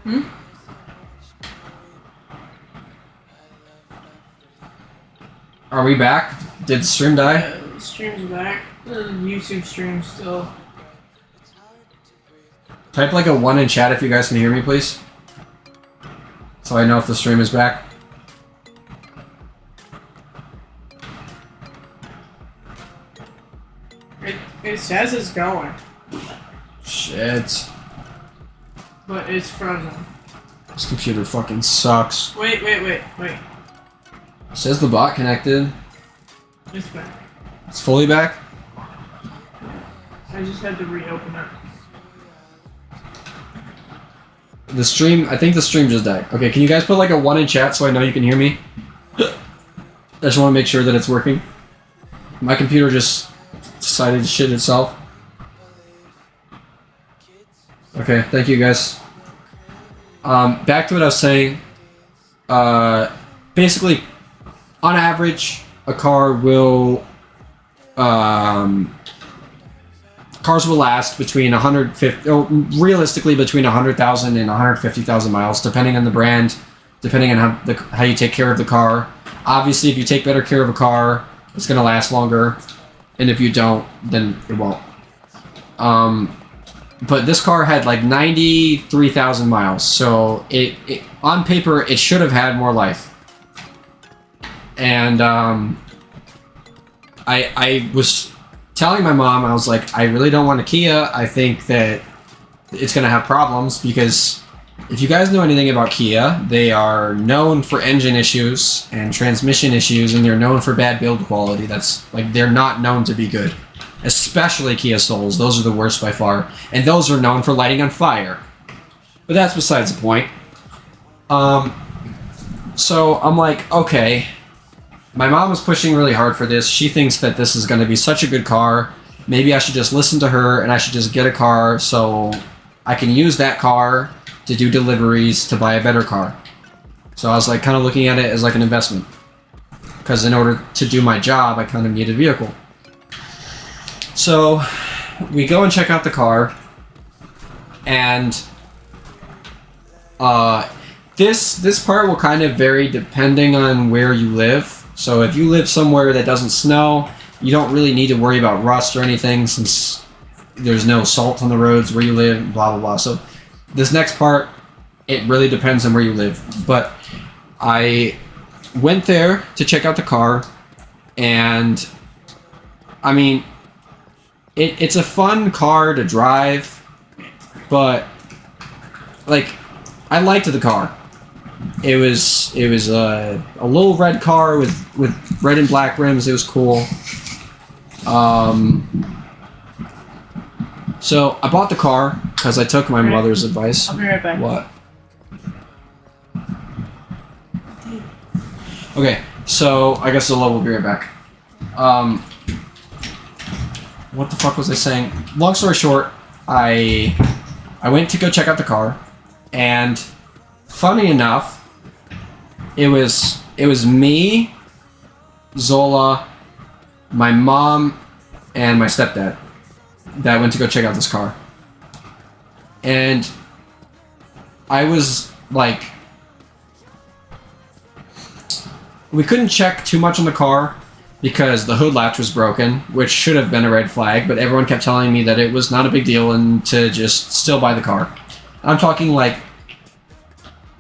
Hmm? Are we back? Did the stream die? Yeah, the stream's back. The YouTube stream's still. Type like a 1 in chat if you guys can hear me, please. So I know if the stream is back. It says it's going, Shit. but it's frozen. This computer fucking sucks. Wait. Says the bot connected. It's back. It's fully back? I just had to reopen it. The stream, I think the stream just died. Okay, can you guys put like a 1 in chat so I know you can hear me? I just want to make sure that it's working. My computer just decided to shit itself. Okay, thank you guys. Back to what I was saying. Basically, on average, a car will... cars will last between 150, realistically between 100,000 and 150,000 miles, depending on the brand, depending on how you take care of the car. Obviously, if you take better care of a car, it's going to last longer, and if you don't, then it won't. But this car had like 93,000 miles, so it on paper it should have had more life. And I was telling my mom, I was like, I really don't want a Kia. I think that it's going to have problems because if you guys know anything about Kia, they are known for engine issues and transmission issues, and they're known for bad build quality. That's like, they're not known to be good. Especially Kia Souls. Those are the worst by far. And those are known for lighting on fire. But that's besides the point. So I'm like, okay. My mom was pushing really hard for this. She thinks that this is going to be such a good car. Maybe I should just listen to her and I should just get a car so I can use that car to do deliveries to buy a better car. So I was like kind of looking at it as like an investment. Because in order to do my job, I kind of need a vehicle. So we go and check out the car. And this part will kind of vary depending on where you live. So if you live somewhere that doesn't snow, you don't really need to worry about rust or anything since there's no salt on the roads where you live, blah, blah, blah. So this next part, it really depends on where you live. But I went there to check out the car, and I mean, it's a fun car to drive, but like, I liked the car. It was a little red car with red and black rims. It was cool. So I bought the car because I took my mother's advice. I'll be right back. What? Okay, so I guess we'll be right back. What the fuck was I saying? Long story short, I went to go check out the car, and funny enough, it was me, Zola, my mom, and my stepdad that went to go check out this car. And I was like, we couldn't check too much on the car because the hood latch was broken, which should have been a red flag, but everyone kept telling me that it was not a big deal and to just still buy the car. I'm talking like,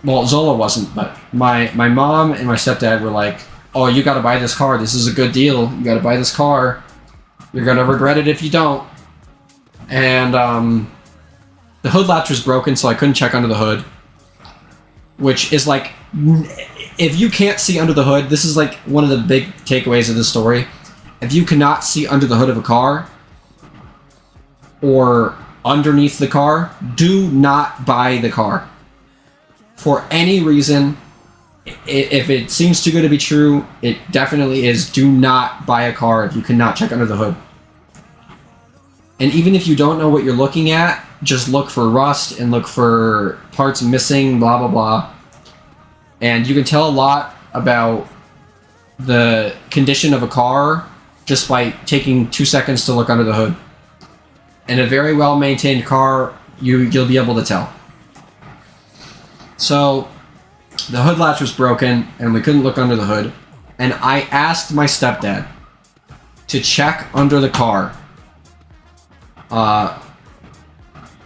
well, Zola wasn't, but my mom and my stepdad were like, oh, you gotta buy this car. This is a good deal. You gotta buy this car. You're gonna regret it if you don't. And the hood latch was broken, so I couldn't check under the hood. Which is like, if you can't see under the hood, this is like one of the big takeaways of this story. If you cannot see under the hood of a car, or underneath the car, do not buy the car. For any reason, if it seems too good to be true, it definitely is. Do not buy a car if you cannot check under the hood. And even if you don't know what you're looking at, just look for rust and look for parts missing, blah, blah, blah. And you can tell a lot about the condition of a car just by taking 2 seconds to look under the hood. In a very well-maintained car, you'll be able to tell. So the hood latch was broken and we couldn't look under the hood. And I asked my stepdad to check under the car.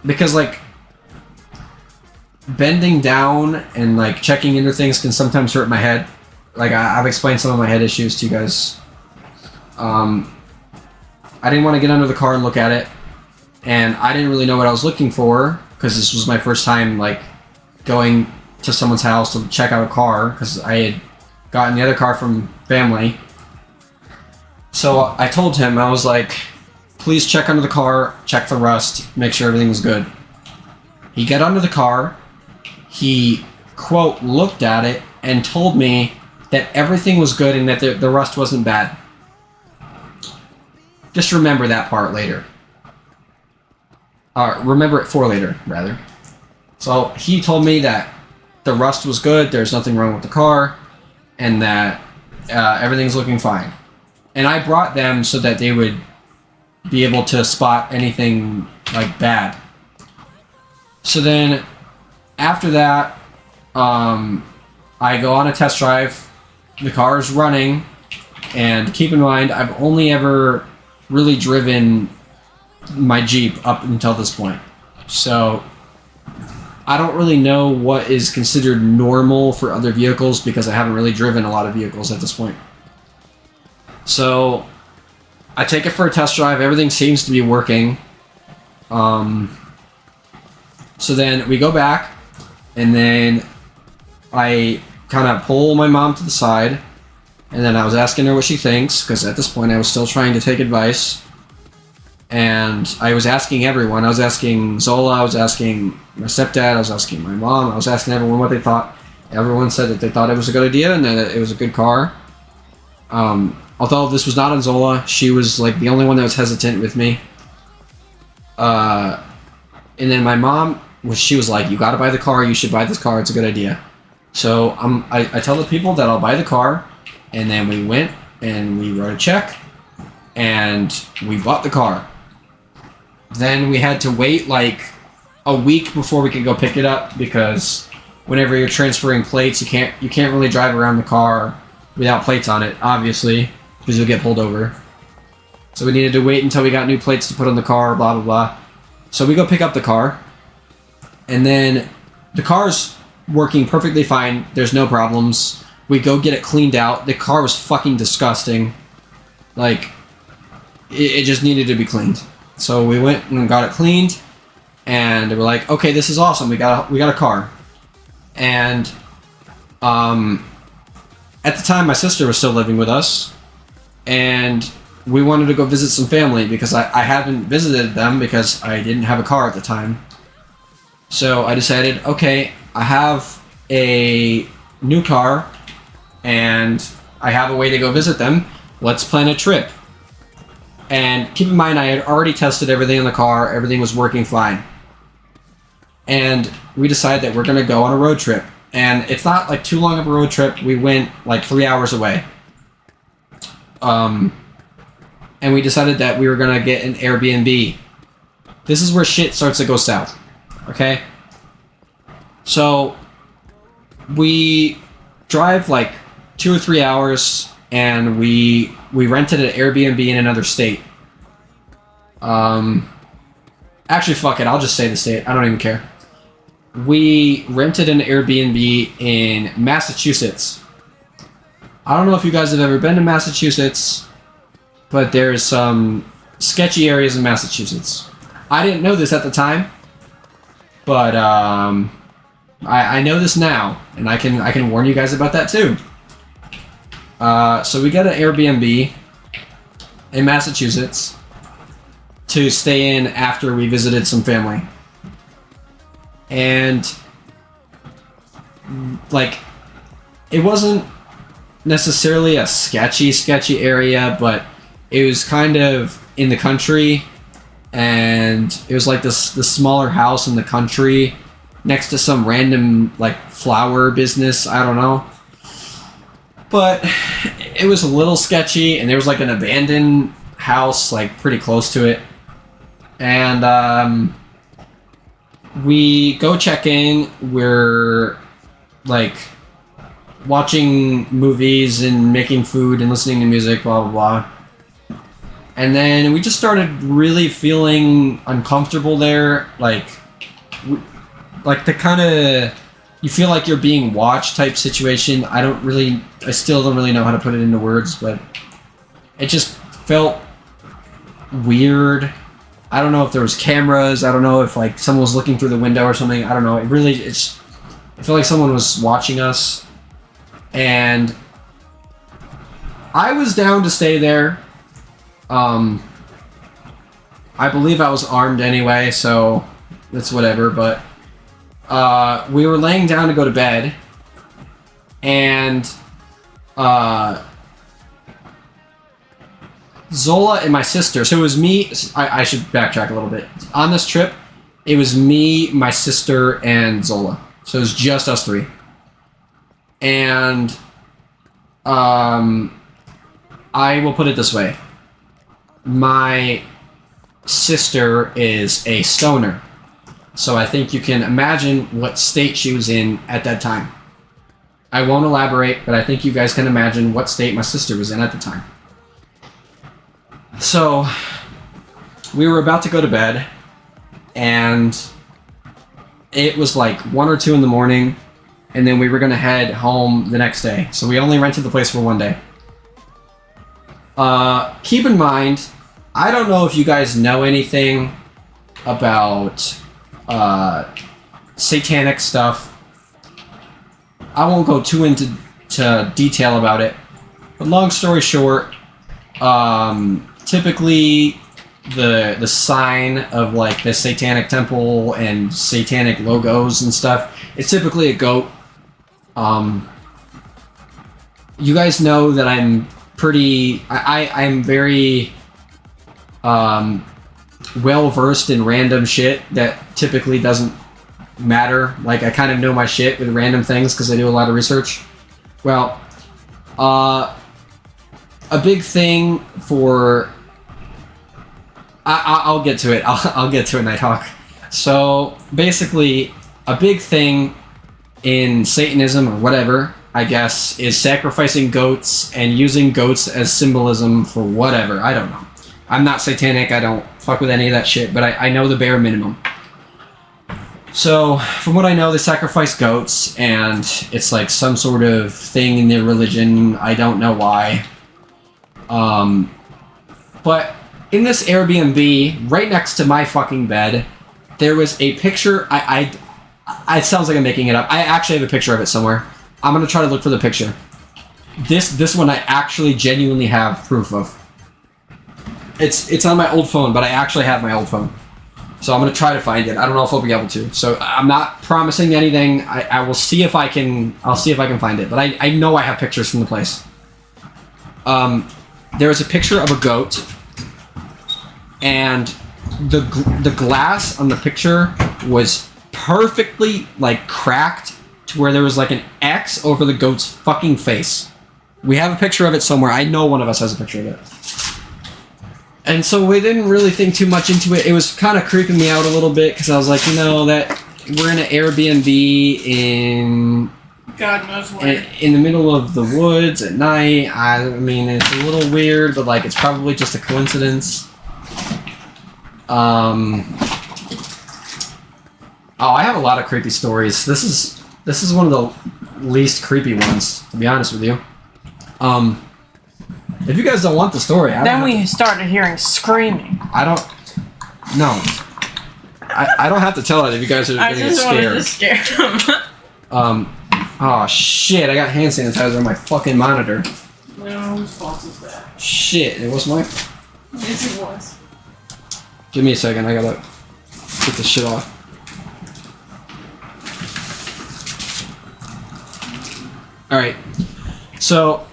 Because like bending down and like checking into things can sometimes hurt my head. Like I've explained some of my head issues to you guys. I didn't want to get under the car and look at it. And I didn't really know what I was looking for because this was my first time like going to someone's house to check out a car because I had gotten the other car from family. So I told him, I was like, please check under the car, check the rust, make sure everything was good. He got under the car, he, quote, looked at it and told me that everything was good and that the rust wasn't bad. Just remember that part later. Remember it for later, rather. So he told me that the rust was good, there's nothing wrong with the car, and that everything's looking fine. And I brought them so that they would be able to spot anything like bad. So then after that, I go on a test drive. The car is running, and keep in mind, I've only ever really driven my Jeep up until this point. So I don't really know what is considered normal for other vehicles because I haven't really driven a lot of vehicles at this point. So I take it for a test drive. Everything seems to be working. So then we go back, and then I kind of pull my mom to the side, and then I was asking her what she thinks, because at this point I was still trying to take advice. And I was asking everyone. I was asking Zola, I was asking my stepdad, I was asking my mom, I was asking everyone what they thought. Everyone said that they thought it was a good idea and that it was a good car. Although this was not on Zola, she was like the only one that was hesitant with me. And then my mom, she was like, you gotta buy the car, you should buy this car, it's a good idea. So I tell the people that I'll buy the car, and then we went and we wrote a check, and we bought the car. Then we had to wait like a week before we could go pick it up, because whenever you're transferring plates, you can't really drive around the car without plates on it, obviously, because you'll get pulled over. So we needed to wait until we got new plates to put on the car, blah blah blah. So we go pick up the car, and then the car's working perfectly fine. There's no problems. We go get it cleaned out. The car was fucking disgusting. Like, it just needed to be cleaned. So we went and got it cleaned, and we're like, okay, this is awesome. We got a car. And at the time, my sister was still living with us, and we wanted to go visit some family because I hadn't visited them because I didn't have a car at the time. So I decided, okay, I have a new car, and I have a way to go visit them. Let's plan a trip. And keep in mind, I had already tested everything in the car. Everything was working fine. And we decided that we're going to go on a road trip. And it's not like too long of a road trip. We went like 3 hours away. And we decided that we were going to get an Airbnb. This is where shit starts to go south. Okay? So we drive like 2 or 3 hours, and we rented an Airbnb in another state. Actually, fuck it. I'll just say the state. I don't even care. We rented an Airbnb in Massachusetts. I don't know if you guys have ever been to Massachusetts, but there's some sketchy areas in Massachusetts. I didn't know this at the time, but I know this now, and I can warn you guys about that too. So we got an Airbnb in Massachusetts to stay in after we visited some family. And, like, it wasn't necessarily a sketchy area, but it was kind of in the country, and it was like this smaller house in the country next to some random, like, flower business, I don't know. But it was a little sketchy, and there was like an abandoned house like pretty close to it. And we go check in. We're like watching movies and making food and listening to music, blah blah blah. And then we just started really feeling uncomfortable there, like the kind of you feel like you're being watched type situation. I still don't really know how to put it into words, but it just felt weird. I don't know if there was cameras. I don't know if like someone was looking through the window or something. I don't know. I felt like someone was watching us, and I was down to stay there. I believe I was armed anyway, so that's whatever. But we were laying down to go to bed, and Zola and my sister. So it was me. I should backtrack a little bit. On this trip, it was me, my sister, and Zola. So it was just us three. And I will put it this way. My sister is a stoner. So I think you can imagine what state she was in at that time. I won't elaborate, but I think you guys can imagine what state my sister was in at the time. So, we were about to go to bed, and it was like 1 or 2 in the morning, and then we were going to head home the next day. So we only rented the place for one day. Keep in mind, I don't know if you guys know anything about satanic stuff. I won't go too into detail about it, but long story short, typically the sign of like the satanic temple and satanic logos and stuff, it's typically a goat. You guys know that I'm very well versed in random shit that typically doesn't matter. Like I kind of know my shit with random things because I do a lot of research. Well, a big thing for I'll get to it. I'll get to it, Nighthawk. So basically, a big thing in Satanism or whatever, I guess, is sacrificing goats and using goats as symbolism for whatever. I don't know. I'm not satanic. I don't fuck with any of that shit, but I know the bare minimum. So, from what I know, they sacrifice goats, and it's like some sort of thing in their religion. I don't know why. But in this Airbnb, right next to my fucking bed, there was a picture. It sounds like I'm making it up. I actually have a picture of it somewhere. I'm gonna try to look for the picture. This one I actually genuinely have proof of. It's on my old phone, but I actually have my old phone. So I'm gonna try to find it. I don't know if I'll be able to. So I'm not promising anything. I will see if I can. I'll see if I can find it. But I know I have pictures from the place. There is a picture of a goat, and the glass on the picture was perfectly like cracked to where there was like an X over the goat's fucking face. We have a picture of it somewhere. I know one of us has a picture of it. And so we didn't really think too much into it. It was kind of creeping me out a little bit because I was like, that we're in an Airbnb in God knows where. in the middle of the woods at night. I mean, it's a little weird, but like it's probably just a coincidence. Oh, I have a lot of creepy stories. This is one of the least creepy ones, to be honest with you. If you guys don't want the story, then we started hearing screaming. I don't have to tell it if you guys are going to get scared. I just wanted to scare them. Oh shit! I got hand sanitizer on my fucking monitor. No, whose fault is that? Shit! It was my. Yes, it was. Give me a second. I gotta get this shit off. All right. So,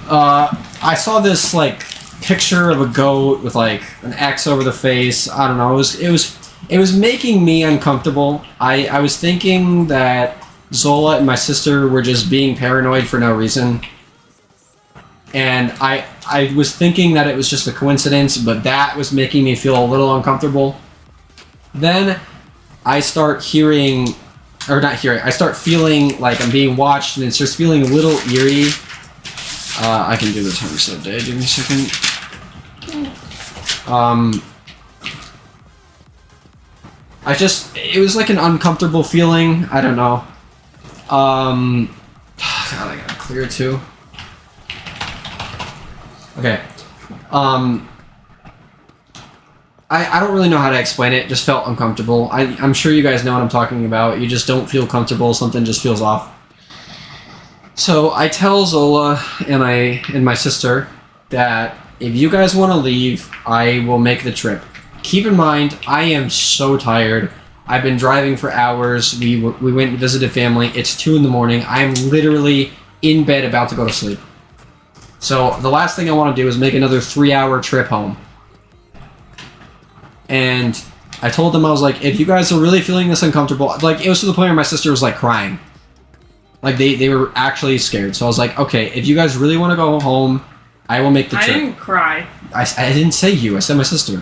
I saw this like picture of a goat with like an X over the face. I don't know. It was making me uncomfortable. I was thinking that Zola and my sister were just being paranoid for no reason. And I was thinking that it was just a coincidence, but that was making me feel a little uncomfortable. Then I start hearing, or not hearing, I start feeling like I'm being watched, and it's just feeling a little eerie. I can do the time reset day. Give me a second. It was like an uncomfortable feeling. I don't know. God, I gotta clear too. Okay. I don't really know how to explain it. Just felt uncomfortable. I'm sure you guys know what I'm talking about. You just don't feel comfortable. Something just feels off. So I tell Zola and my sister that if you guys want to leave, I will make the trip. Keep in mind, I am so tired. I've been driving for hours. We went and visited family. It's 2 in the morning. I am literally in bed about to go to sleep. So the last thing I want to do is make another 3-hour trip home. And I told them, I was like, if you guys are really feeling this uncomfortable, like, it was to the point where my sister was like crying. Like they were actually scared. So I was like, okay, if you guys really want to go home, I will make the trip. I didn't cry. I didn't say you, I said my sister.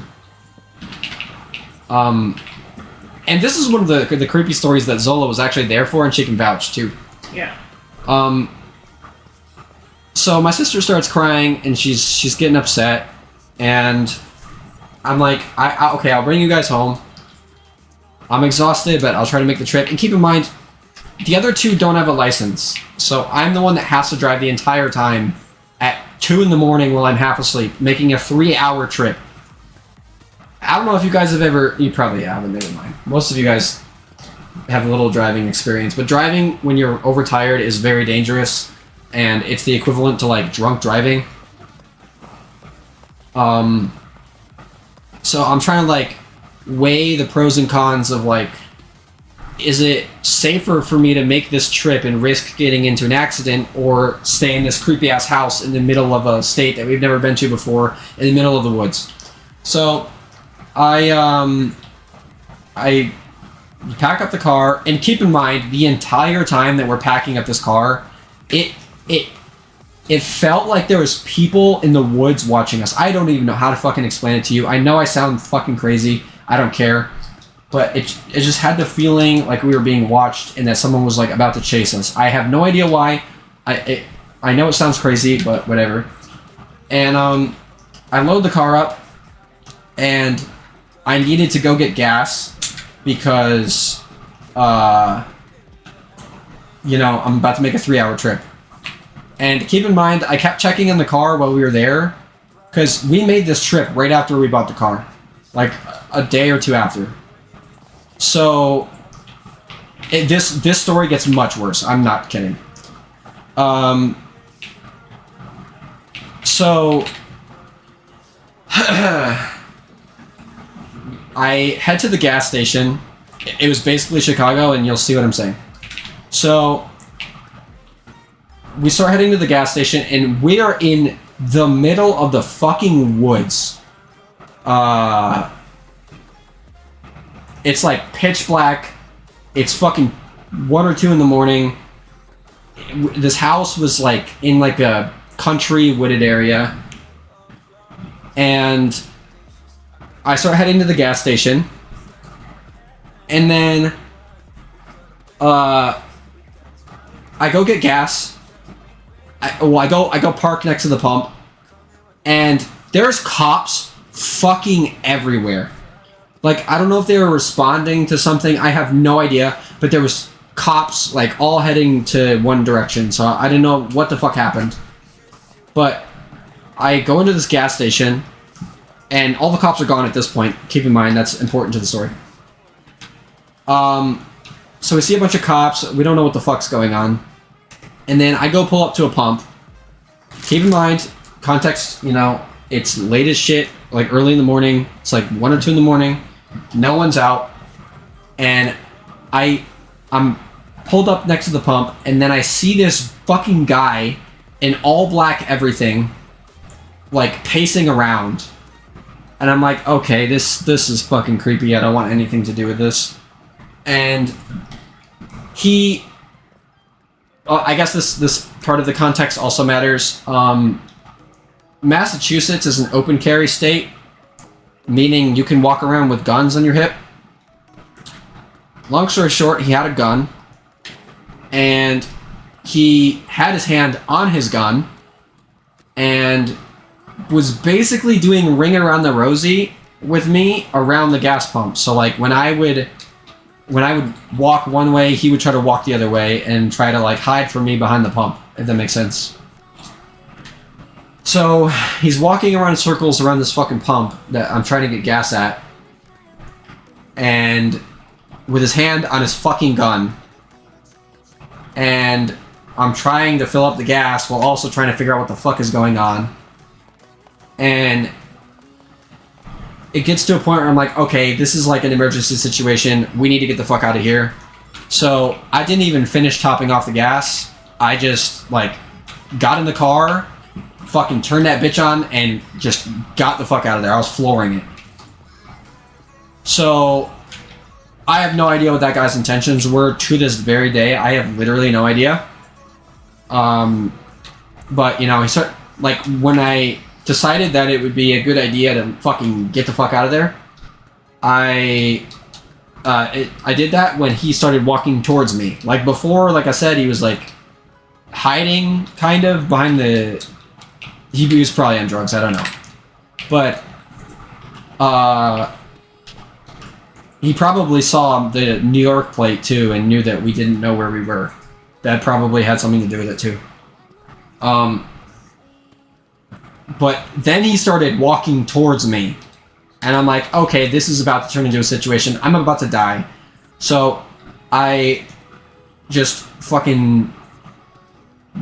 And this is one of the creepy stories that Zola was actually there for, and she can vouch too. Yeah. So my sister starts crying, and she's getting upset, and I'm like, okay, I'll bring you guys home. I'm exhausted, but I'll try to make the trip. And keep in mind, the other two don't have a license, so I'm the one that has to drive the entire time at 2 in the morning while I'm half asleep, making a 3-hour trip. I don't know if you guys have ever... You probably haven't, never mind. Most of you guys have a little driving experience, but driving when you're overtired is very dangerous, and it's the equivalent to, like, drunk driving. So I'm trying to, like, weigh the pros and cons of, like, is it safer for me to make this trip and risk getting into an accident, or stay in this creepy-ass house in the middle of a state that we've never been to before, in the middle of the woods? So I pack up the car, and keep in mind, the entire time that we're packing up this car, it felt like there was people in the woods watching us. I don't even know how to fucking explain it to you. I know I sound fucking crazy. I don't care. But it just had the feeling like we were being watched and that someone was like about to chase us. I have no idea why. I know it sounds crazy, but whatever. And I load the car up, and I needed to go get gas because I'm about to make a 3-hour trip. And keep in mind, I kept checking in the car while we were there, because we made this trip right after we bought the car, like a day or two after. So this story gets much worse. I'm not kidding. So I head to the gas station. It was basically Chicago, and you'll see what I'm saying. So we start heading to the gas station, and we are in the middle of the fucking woods. It's like pitch black. It's fucking 1 or 2 in the morning. This house was like in like a country wooded area. And I start heading to the gas station. And then I go get gas. I go park next to the pump. And there's cops fucking everywhere. Like, I don't know if they were responding to something. I have no idea. But there was cops, like, all heading to one direction. So I didn't know what the fuck happened. But I go into this gas station, and all the cops are gone at this point. Keep in mind, that's important to the story. So we see a bunch of cops. We don't know what the fuck's going on. And then I go pull up to a pump. Keep in mind, context, it's late as shit, like early in the morning. It's like 1 or 2 in the morning. No one's out. And I'm pulled up next to the pump, and then I see this fucking guy in all black everything, like pacing around. And I'm like, okay, this is fucking creepy. I don't want anything to do with this. And I guess this part of the context also matters. Massachusetts is an open carry state, meaning you can walk around with guns on your hip. long story short, he had a gun, and he had his hand on his gun, and was basically doing ring around the rosy with me around the gas pump. So like when I would walk one way, he would try to walk the other way and try to like hide from me behind the pump, if that makes sense. So he's walking around in circles around this fucking pump that I'm trying to get gas at, and with his hand on his fucking gun, and I'm trying to fill up the gas while also trying to figure out what the fuck is going on. And it gets to a point where I'm like, okay, this is like an emergency situation. We need to get the fuck out of here. So I didn't even finish topping off the gas. I just like got in the car, fucking turned that bitch on, and just got the fuck out of there. I was flooring it. So I have no idea what that guy's intentions were to this very day. I have literally no idea. But you know, like when I decided that it would be a good idea to fucking get the fuck out of there, I did that when he started walking towards me. Like before, like I said, he was like hiding kind of behind the... He was probably on drugs, I don't know. But he probably saw the New York plate too and knew that we didn't know where we were. That probably had something to do with it too. But then he started walking towards me. And I'm like, okay, this is about to turn into a situation. I'm about to die. So I just fucking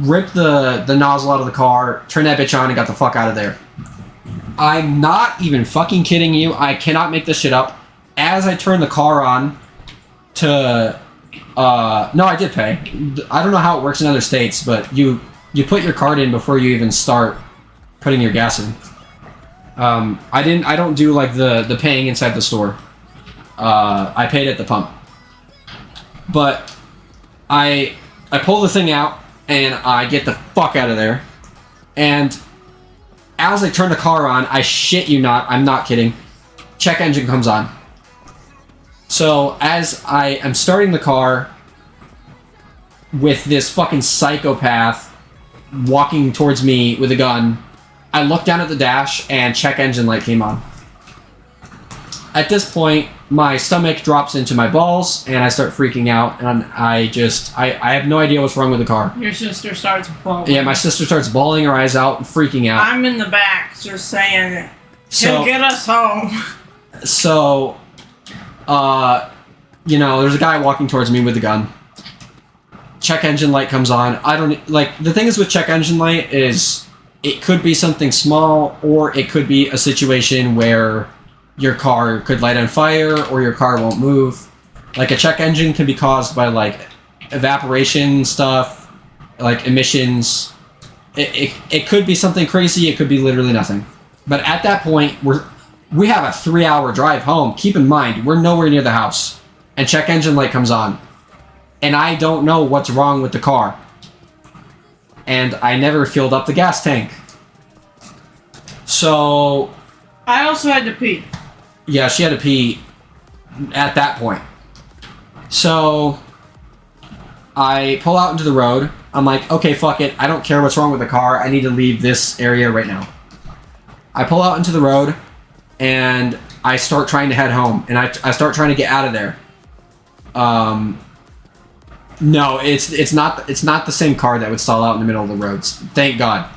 ripped the nozzle out of the car, turned that bitch on, and got the fuck out of there. I'm not even fucking kidding you. I cannot make this shit up. As I turned the car on to... no, I did pay. I don't know how it works in other states, but you put your card in before you even start putting your gas in. I don't do like the paying inside the store. I paid at the pump. But I pull the thing out and I get the fuck out of there. And as I turn the car on, I shit you not, I'm not kidding, check engine comes on. So as I am starting the car with this fucking psychopath walking towards me with a gun, I look down at the dash and check engine light came on. At this point, my stomach drops into my balls and I start freaking out, and I have no idea what's wrong with the car. Your sister starts bawling. Yeah, my sister starts bawling her eyes out and freaking out. I'm in the back just saying, he'll get us home. So, you know, there's a guy walking towards me with a gun. Check engine light comes on. I don't... Like, the thing is with check engine light is it could be something small, or it could be a situation where your car could light on fire or your car won't move. Like, a check engine can be caused by, like, evaporation stuff, like emissions. It could be something crazy. It could be literally nothing. But at that point, we have a 3-hour drive home. Keep in mind, we're nowhere near the house. And check engine light comes on. And I don't know what's wrong with the car. And I never filled up the gas tank. So... I also had to pee. Yeah, she had to pee at that point. So... I pull out into the road. I'm like, okay, fuck it. I don't care what's wrong with the car. I need to leave this area right now. I pull out into the road, and I start trying to head home. And I start trying to get out of there. No, it's not the same car that would stall out in the middle of the roads. Thank God.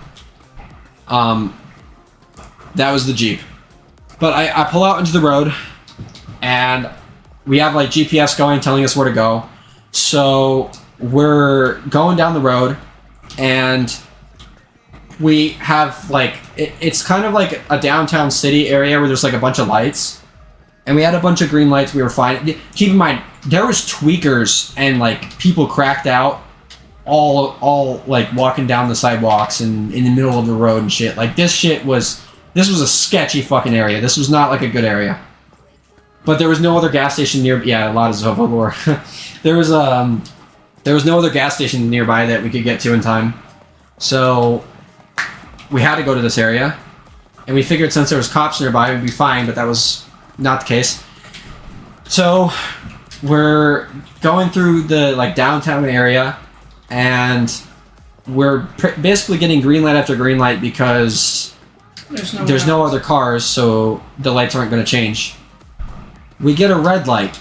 That was the Jeep. But I pull out into the road, and we have like GPS going, telling us where to go. So we're going down the road, and we have like it's kind of like a downtown city area where there's like a bunch of lights, and we had a bunch of green lights. We were fine. Keep in mind, there was tweakers and like people cracked out, all like walking down the sidewalks and in the middle of the road and shit. Like this was a sketchy fucking area. This was not like a good area. But there was no other gas station near. Yeah, a lot of Zovogor. There was no other gas station nearby that we could get to in time. So we had to go to this area, and we figured since there was cops nearby, we'd be fine. But that was not the case. So we're going through the like downtown area, and we're basically getting green light after green light because there's no other cars, so the lights aren't going to change. We get a red light,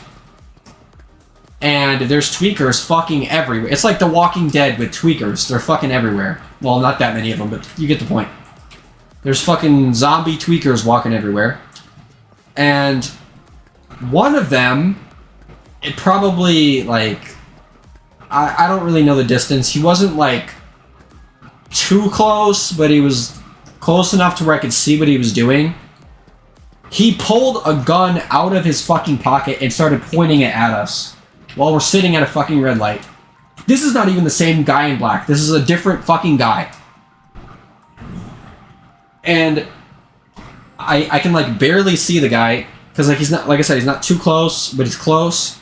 and there's tweakers fucking everywhere. It's like The Walking Dead with tweakers. They're fucking everywhere. Well, not that many of them, but you get the point. There's fucking zombie tweakers walking everywhere. And one of them, it probably, like... I don't really know the distance. He wasn't, like, too close, but he was close enough to where I could see what he was doing. He pulled a gun out of his fucking pocket and started pointing it at us while we're sitting at a fucking red light. This is not even the same guy in black. This is a different fucking guy. And I can, like, barely see the guy because, like, he's not, like I said, he's not too close, but he's close.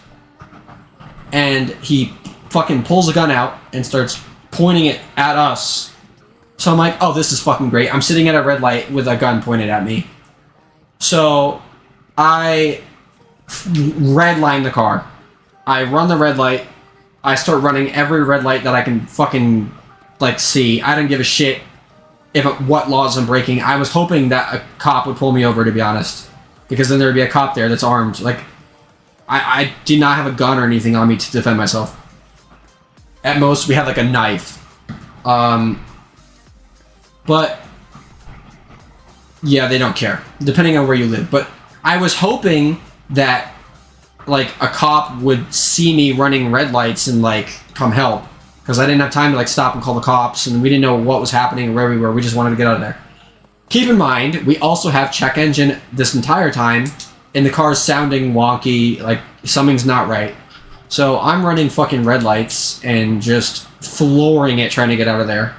And he fucking pulls a gun out and starts pointing it at us. So I'm like, oh, this is fucking great. I'm sitting at a red light with a gun pointed at me. So I redline the car. I run the red light. I start running every red light that I can fucking, like, see. I don't give a shit what laws I'm breaking. I was hoping that a cop would pull me over, to be honest. Because then there would be a cop there that's armed. Like, I did not have a gun or anything on me to defend myself. At most, we had, like, a knife. But yeah, they don't care, depending on where you live. But I was hoping that, like, a cop would see me running red lights and, like, come help. Because I didn't have time to, like, stop and call the cops, and we didn't know what was happening or where we were. We just wanted to get out of there. Keep in mind, we also have check engine this entire time, and the car's sounding wonky, like, something's not right. So I'm running fucking red lights and just flooring it trying to get out of there.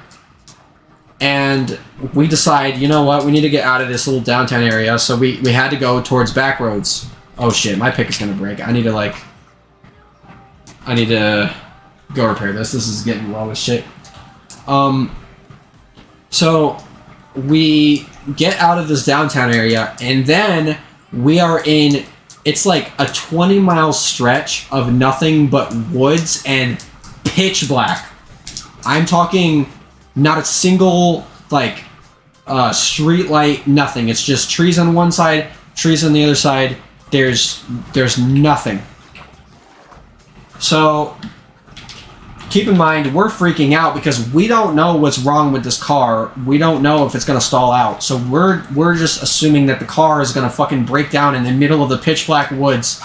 And we decide, you know what, we need to get out of this little downtown area, so we had to go towards back roads. Oh shit, my pick is gonna break. I need to go repair this. This is getting low as shit. So we get out of this downtown area, and then we are in, it's like a 20-mile stretch of nothing but woods and pitch black. I'm talking not a single, like, street light, nothing. It's just trees on one side, trees on the other side. There's nothing. So keep in mind, we're freaking out because we don't know what's wrong with this car. We don't know if it's going to stall out. So we're just assuming that the car is going to fucking break down in the middle of the pitch black woods.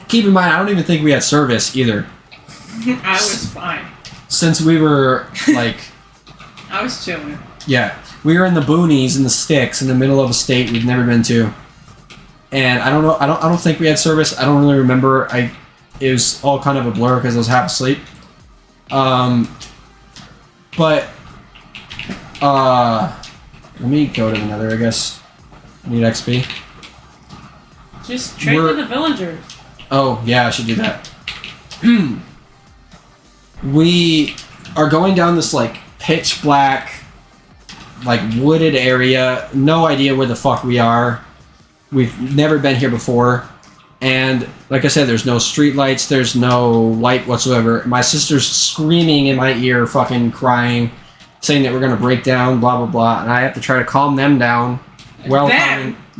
Keep in mind, I don't even think we had service either. I was fine. Since we were, like... I was chilling. Yeah. We were in the boonies, in the sticks, in the middle of a state we've never been to. And I don't know, I don't think we had service. I don't really remember. It was all kind of a blur because I was half asleep. But let me go to the nether, I guess. I need XP. Just trade with the villagers. Oh, yeah, I should do that. We are going down this, like, pitch black, like, wooded area. No idea where the fuck we are. We've never been here before. And, like I said, there's no street lights. There's no light whatsoever. My sister's screaming in my ear, fucking crying, saying that we're going to break down, blah, blah, blah. And I have to try to calm them down. Well,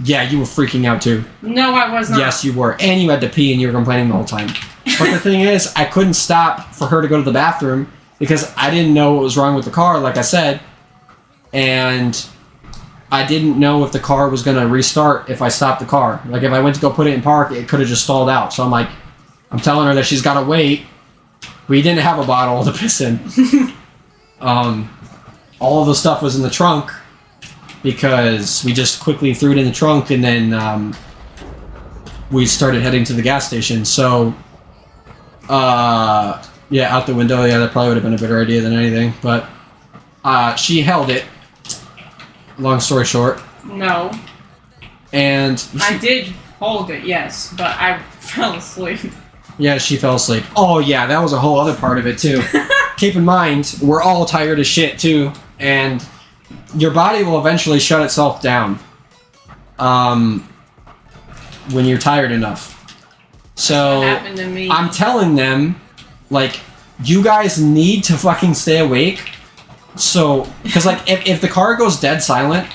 yeah, you were freaking out, too. No, I was not. Yes, you were. And you had to pee, and you were complaining the whole time. But the thing is, I couldn't stop for her to go to the bathroom because I didn't know what was wrong with the car, like I said. And I didn't know if the car was going to restart if I stopped the car. Like, if I went to go put it in park, it could have just stalled out. So I'm telling her that she's got to wait. We didn't have a bottle to piss in. All of the stuff was in the trunk because we just quickly threw it in the trunk, and then we started heading to the gas station. So, yeah, out the window. Yeah, that probably would have been a better idea than anything. But she held it. Long story short. No. And I did hold it, yes, but I fell asleep. Yeah, she fell asleep. Oh yeah, that was a whole other part of it too. Keep in mind, we're all tired as shit too, and your body will eventually shut itself down when you're tired enough. So What happened to me? I'm telling them, like, you guys need to fucking stay awake. So, because like, if the car goes dead silent,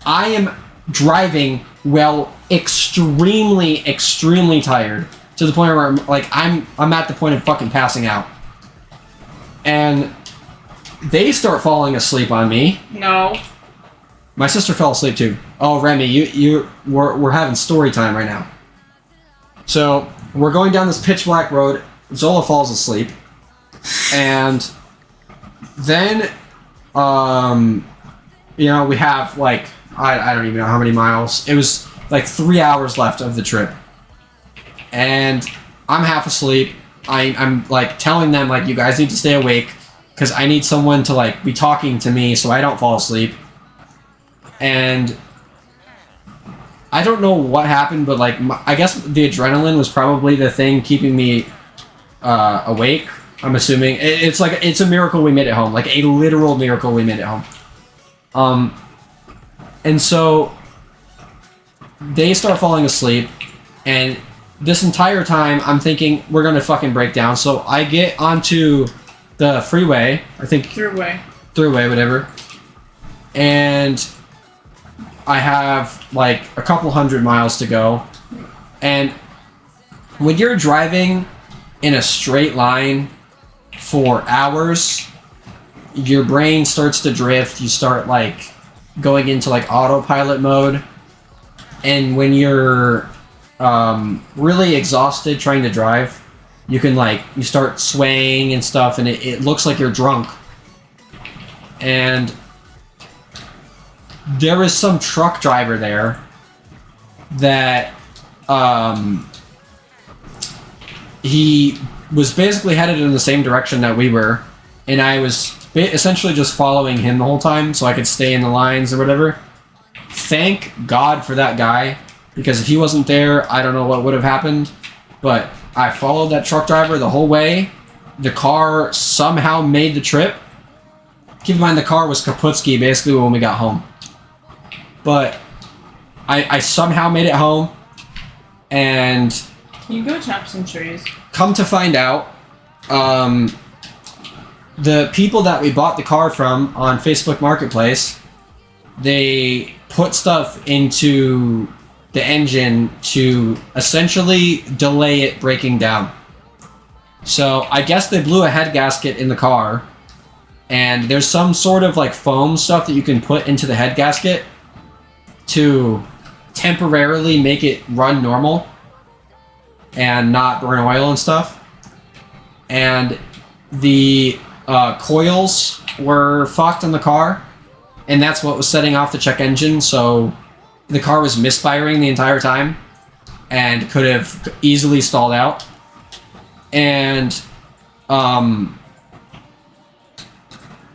I am driving extremely, extremely tired to the point where I'm at the point of fucking passing out, and they start falling asleep on me. No. My sister fell asleep too. Oh, Remy, we're having story time right now. So we're going down this pitch black road. Zola falls asleep, and then we have like I don't even know how many miles. It was like 3 hours left of the trip, and I'm half asleep. I'm like telling them like, you guys need to stay awake because I need someone to like be talking to me so I don't fall asleep. And I don't know what happened, but like I guess the adrenaline was probably the thing keeping me awake. I'm assuming it's a miracle we made it home, like a literal miracle we made it home. And so they start falling asleep, and this entire time I'm thinking we're gonna fucking break down. So I get onto the freeway, I think Throughway, whatever, and I have like a couple 100 miles to go. And when you're driving in a straight line for hours, your brain starts to drift. You start like going into like autopilot mode, and when you're really exhausted trying to drive, you start swaying and stuff, and it looks like you're drunk. And there was some truck driver there that he was basically headed in the same direction that we were, and I was essentially just following him the whole time so I could stay in the lines or whatever. Thank God for that guy, because if he wasn't there, I don't know what would have happened. But I followed that truck driver the whole way. The car somehow made the trip. Keep in mind, the car was kaputski basically when we got home. But I somehow made it home, and can you go chop some trees? Come to find out, the people that we bought the car from on Facebook Marketplace, they put stuff into the engine to essentially delay it breaking down. So I guess they blew a head gasket in the car, and there's some sort of like foam stuff that you can put into the head gasket to temporarily make it run normal and not burn oil and stuff. And the coils were fucked in the car, and that's what was setting off the check engine. So the car was misfiring the entire time and could have easily stalled out. And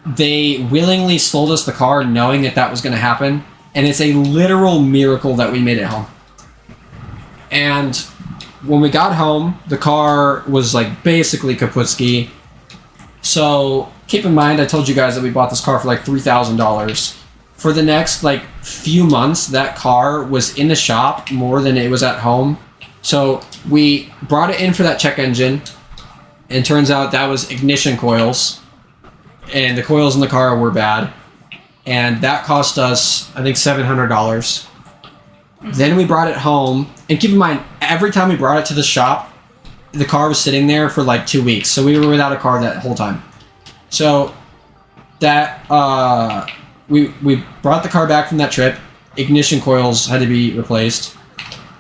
they willingly sold us the car knowing that was going to happen, and it's a literal miracle that we made it home. And when we got home, the car was like basically kaputski. So keep in mind, I told you guys that we bought this car for like $3,000. For the next like few months, that car was in the shop more than it was at home. So we brought it in for that check engine, and turns out that was ignition coils, and the coils in the car were bad, and that cost us, I think, $700. Then we brought it home, and keep in mind, every time we brought it to the shop, the car was sitting there for like 2 weeks, so we were without a car that whole time. So that we brought the car back from that trip. Ignition coils had to be replaced.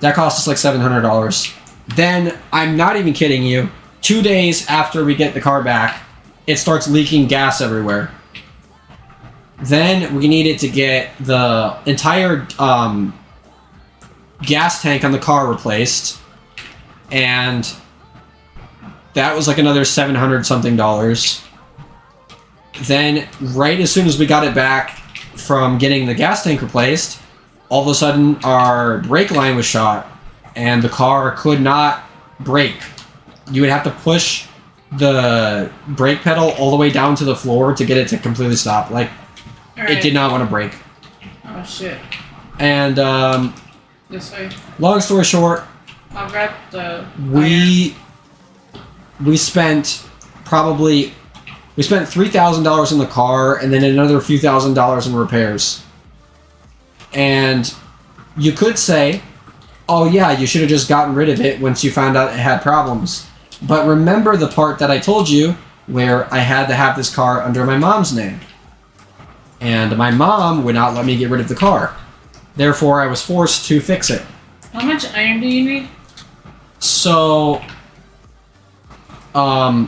That cost us like $700. Then, I'm not even kidding you, 2 days after we get the car back, it starts leaking gas everywhere. Then we needed to get the entire gas tank on the car replaced, and that was like another $700 something. Then, right as soon as we got it back from getting the gas tank replaced, all of a sudden our brake line was shot, and the car could not brake. You would have to push the brake pedal all the way down to the floor to get it to completely stop. Like, It did not want to brake. Oh shit. And This way. long story short, I'll grab the. We spent $3,000 in the car and then another few $1,000s in repairs. And you could say, oh yeah, you should have just gotten rid of it once you found out it had problems. But remember the part that I told you where I had to have this car under my mom's name. And my mom would not let me get rid of the car. Therefore, I was forced to fix it. How much iron do you need? So, I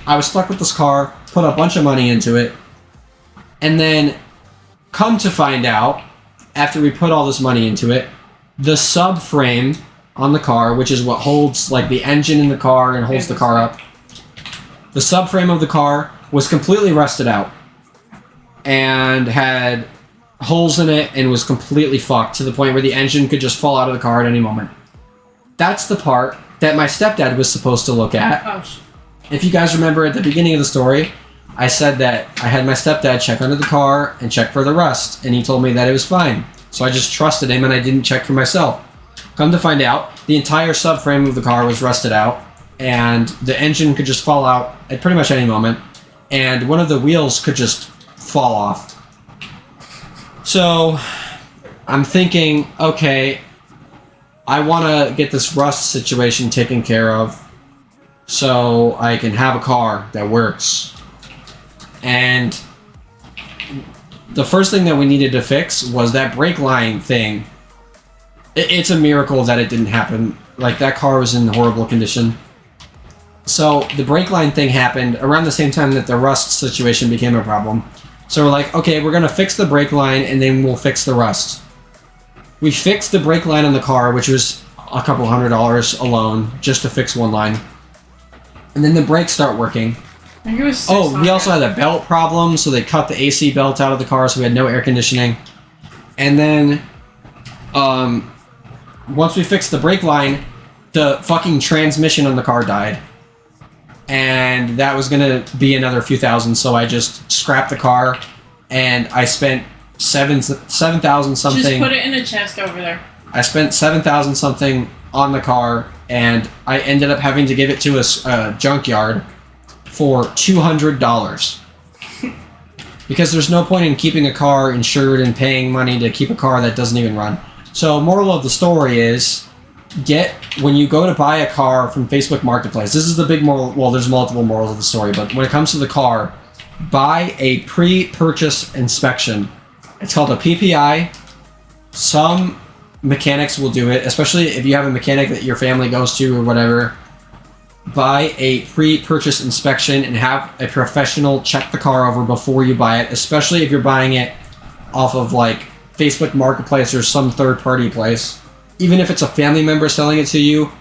was stuck with this car, put a bunch of money into it, and then come to find out, after we put all this money into it, the subframe on the car, which is what holds like the engine in the car and holds the car up, the subframe of the car was completely rusted out and had holes in it and was completely fucked to the point where the engine could just fall out of the car at any moment. That's the part that my stepdad was supposed to look at. Oh, If you guys remember at the beginning of the story, I said that I had my stepdad check under the car and check for the rust, and he told me that it was fine. So I just trusted him and I didn't check for myself. Come to find out, the entire subframe of the car was rusted out, and the engine could just fall out at pretty much any moment, and one of the wheels could just fall off. So I'm thinking, okay, I want to get this rust situation taken care of so I can have a car that works. And the first thing that we needed to fix was that brake line thing. It's a miracle that it didn't happen. Like, that car was in horrible condition. So the brake line thing happened around the same time that the rust situation became a problem. So we're like, okay, we're going to fix the brake line and then we'll fix the rust. We fixed the brake line on the car, which was a couple $100 alone, just to fix one line. And then the brakes start working. I think it was We also had a belt problem, so they cut the AC belt out of the car, so we had no air conditioning. And then, once we fixed the brake line, the fucking transmission on the car died. And that was gonna be another few thousand, so I just scrapped the car, and I spent $7,000 something. Just put it in a chest over there. I spent $7,000 something on the car, and I ended up having to give it to a junkyard for $200. Because there's no point in keeping a car insured and paying money to keep a car that doesn't even run. So, moral of the story is, when you go to buy a car from Facebook Marketplace, this is the big moral, well, there's multiple morals of the story, but when it comes to the car, buy a pre-purchase inspection. It's called a PPI. Some mechanics will do it, especially if you have a mechanic that your family goes to or whatever. Buy a pre-purchase inspection and have a professional check the car over before you buy it, especially if you're buying it off of like Facebook Marketplace or some third-party place. Even if it's a family member selling it to you,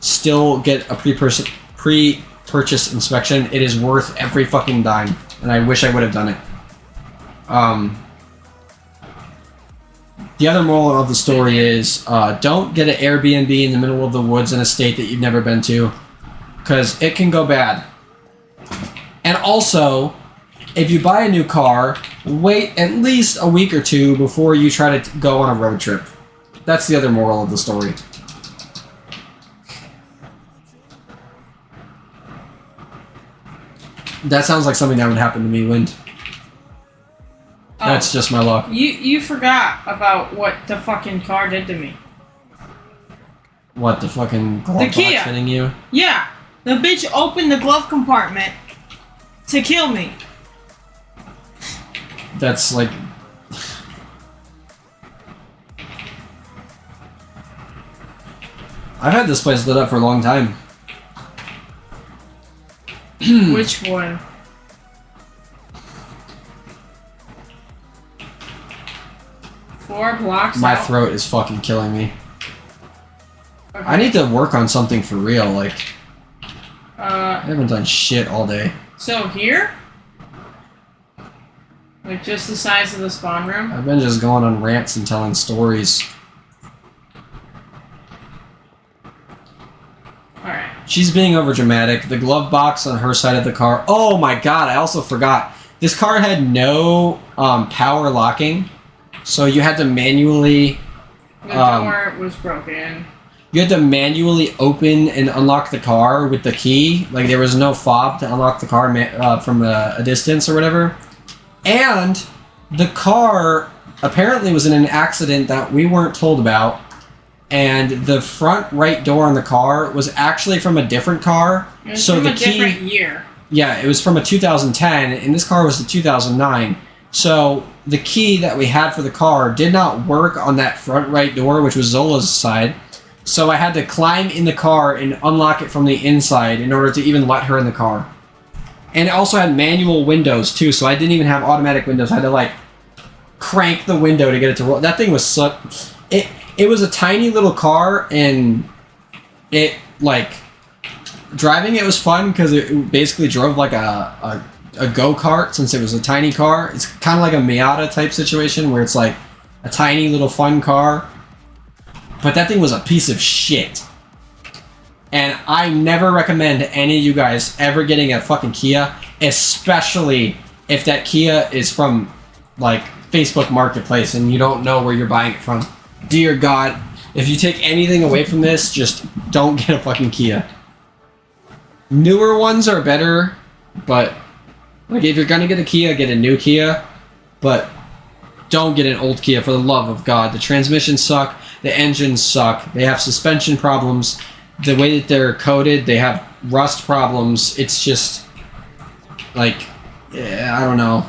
still get a pre-purchase inspection. It is worth every fucking dime, and I wish I would have done it. The other moral of the story is, don't get an Airbnb in the middle of the woods in a state that you've never been to, because it can go bad. And also, if you buy a new car, wait at least a week or two before you try to go on a road trip. That's the other moral of the story. That sounds like something that would happen to me, Wind. That's just my luck. You forgot about what the fucking car did to me. What, the fucking glove box Kia. hitting you? Yeah, the bitch opened the glove compartment to kill me. That's like... I've had this place lit up for a long time. Which one? Four blocks My out? throat is fucking killing me. Okay. I need to work on something for real, like... I Uh, haven't done shit all day. so here? Like just the size of the spawn room? I've been just going on rants and telling stories. Alright. She's being overdramatic. The glove box on her side of the car... Oh my god, I also forgot. This car had no power locking, so you had to manually... The door was broken. you had to manually open and unlock the car with the key. Like there was no fob to unlock the car from a distance or whatever. And the car apparently was in an accident that we weren't told about. And the front right door on the car was actually from a different car. It was so from the a key, different year. Yeah, it was from a 2010, and this car was the 2009. So the key that we had for the car did not work on that front right door, which was Zola's side. So I had to climb in the car and unlock it from the inside in order to even let her in the car. And it also had manual windows too, so I didn't even have automatic windows. I had to like crank the window to get it to roll. That thing was it was a tiny little car, and it like driving it was fun because it basically drove like a go-kart since it was a tiny car. It's kind of like a Miata type situation where it's like a tiny little fun car. But that thing was a piece of shit. And I never recommend any of you guys ever getting a fucking Kia, especially if that Kia is from like Facebook Marketplace and you don't know where you're buying it from. Dear God, if you take anything away from this, just don't get a fucking Kia. Newer ones are better, but like if you're gonna get a Kia, get a new Kia, but don't get an old Kia for the love of God. The transmissions suck, the engines suck, they have suspension problems, the way that they're coated, they have rust problems. It's just like, I don't know.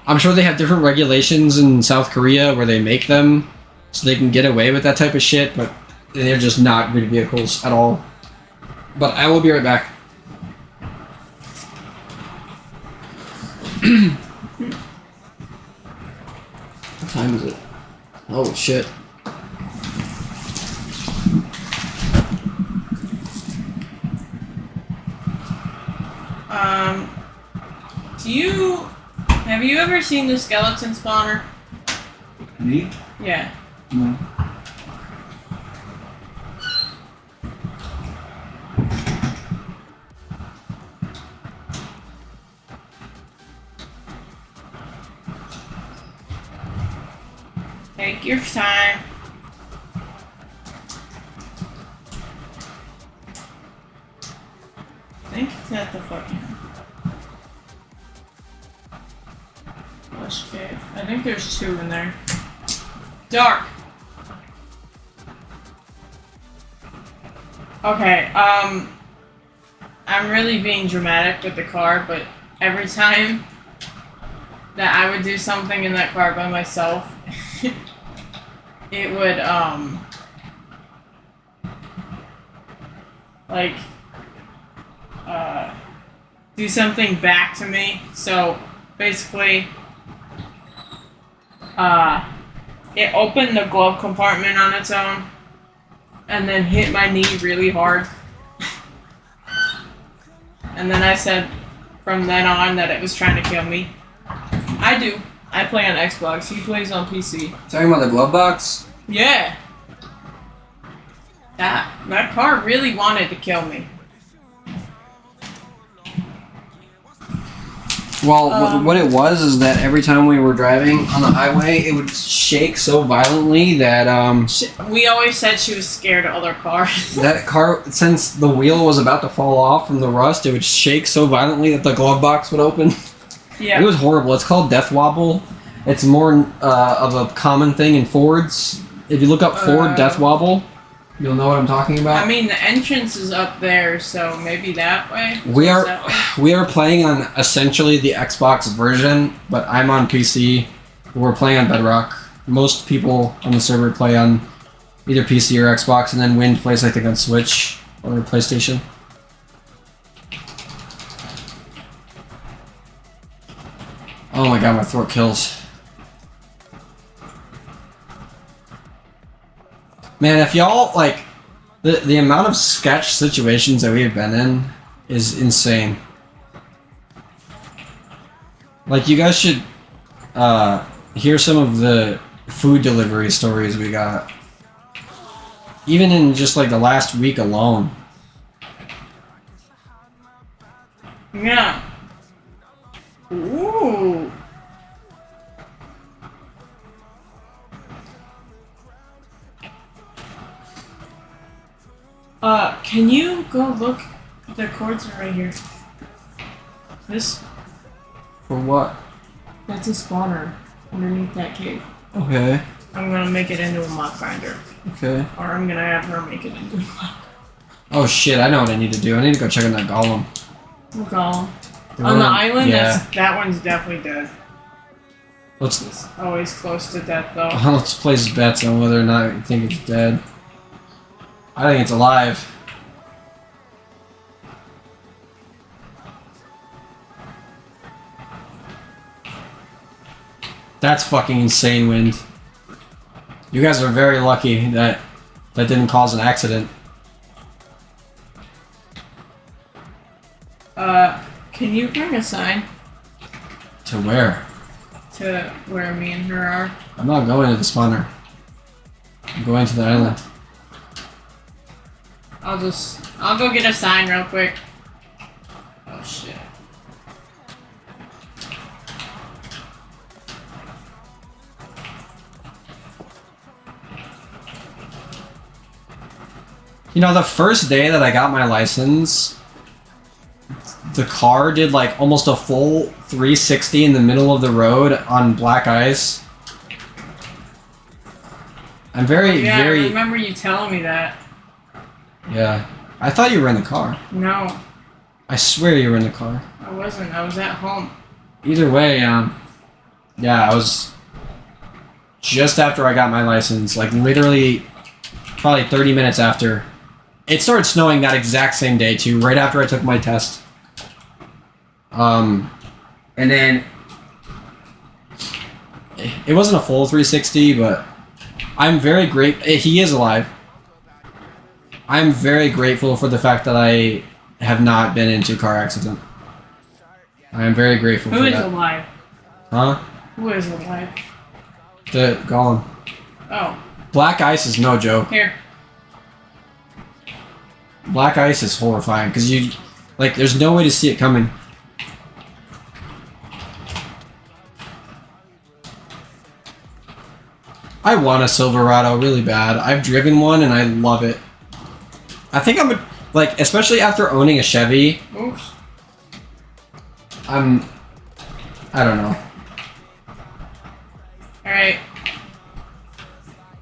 I'm sure they have different regulations in South Korea where they make them so they can get away with that type of shit, but they're just not good vehicles at all. But I will be right back. What time is it? Oh shit. Have you ever seen the skeleton spawner? Me? Yeah. No. Take your time. I think it's at the fucking Lush Cave. I think there's two in there. Dark. Okay, I'm really being dramatic with the car, but every time that I would do something in that car by myself, it would, like, do something back to me. So, basically, it opened the glove compartment on its own, and then hit my knee really hard. And then I said from then on that it was trying to kill me. I do. I play on Xbox. He plays on PC. Talking about the glove box? Yeah. That car really wanted to kill me. Well, what it was is that every time we were driving on the highway, it would shake so violently that we always said she was scared of other cars. that car, since the wheel was about to fall off from the rust, it would shake so violently that the glove box would open. Yeah. It was horrible. It's called death wobble. It's more of a common thing in Fords. If you look up Ford death wobble, you'll know what I'm talking about. I mean, the entrance is up there, so maybe that way. We are playing on essentially the Xbox version, but I'm on PC. We're playing on Bedrock. Most people on the server play on either PC or Xbox, and then Wind plays, I think, on Switch or PlayStation. Oh my god, my throat kills. Man, if y'all, like, the amount of sketch situations that we have been in is insane. Like, you guys should hear some of the food delivery stories we got. Even in just, like, the last week alone. Yeah. Ooh. Can you go look? The cords are right here. This, For what? that's a spawner underneath that cave. Okay. I'm gonna make it into a mock grinder. Okay. Or I'm gonna have her make it into a mock. Oh shit! I know what I need to do. I need to go check on that golem. Golem. The On the one- island, Yeah. that one's definitely dead. Let's It's always close to death, though. let's place bets on whether or not you think it's dead. I think it's alive. That's fucking insane wind. You guys are very lucky that that didn't cause an accident. Can you bring a sign To where? to where me and her are? I'm not going to the spawner. I'm going to the island. I'll go get a sign real quick. Oh shit. You know, the first day that I got my license, the car did like almost a full 360 in the middle of the road on black ice. I'm very, Yeah, I very... remember you telling me that. Yeah. I thought you were in the car. No, I swear you were in the car. I wasn't. I was at home. Either way, yeah, I was just after I got my license, like literally probably 30 minutes after. It started snowing that exact same day too, right after I took my test. And then it wasn't a full 360, but I'm very grateful. He is alive. I'm very grateful for the fact that I have not been into a car accident. I am very grateful Who for is that. alive? Huh? Who is alive? The golem. Oh, Black ice is no joke. here. Black ice is horrifying because you, like, there's no way to see it coming. I want a Silverado really bad. I've driven one and I love it. I think I'm like, especially after owning a Chevy, Oops. I don't know. Alright.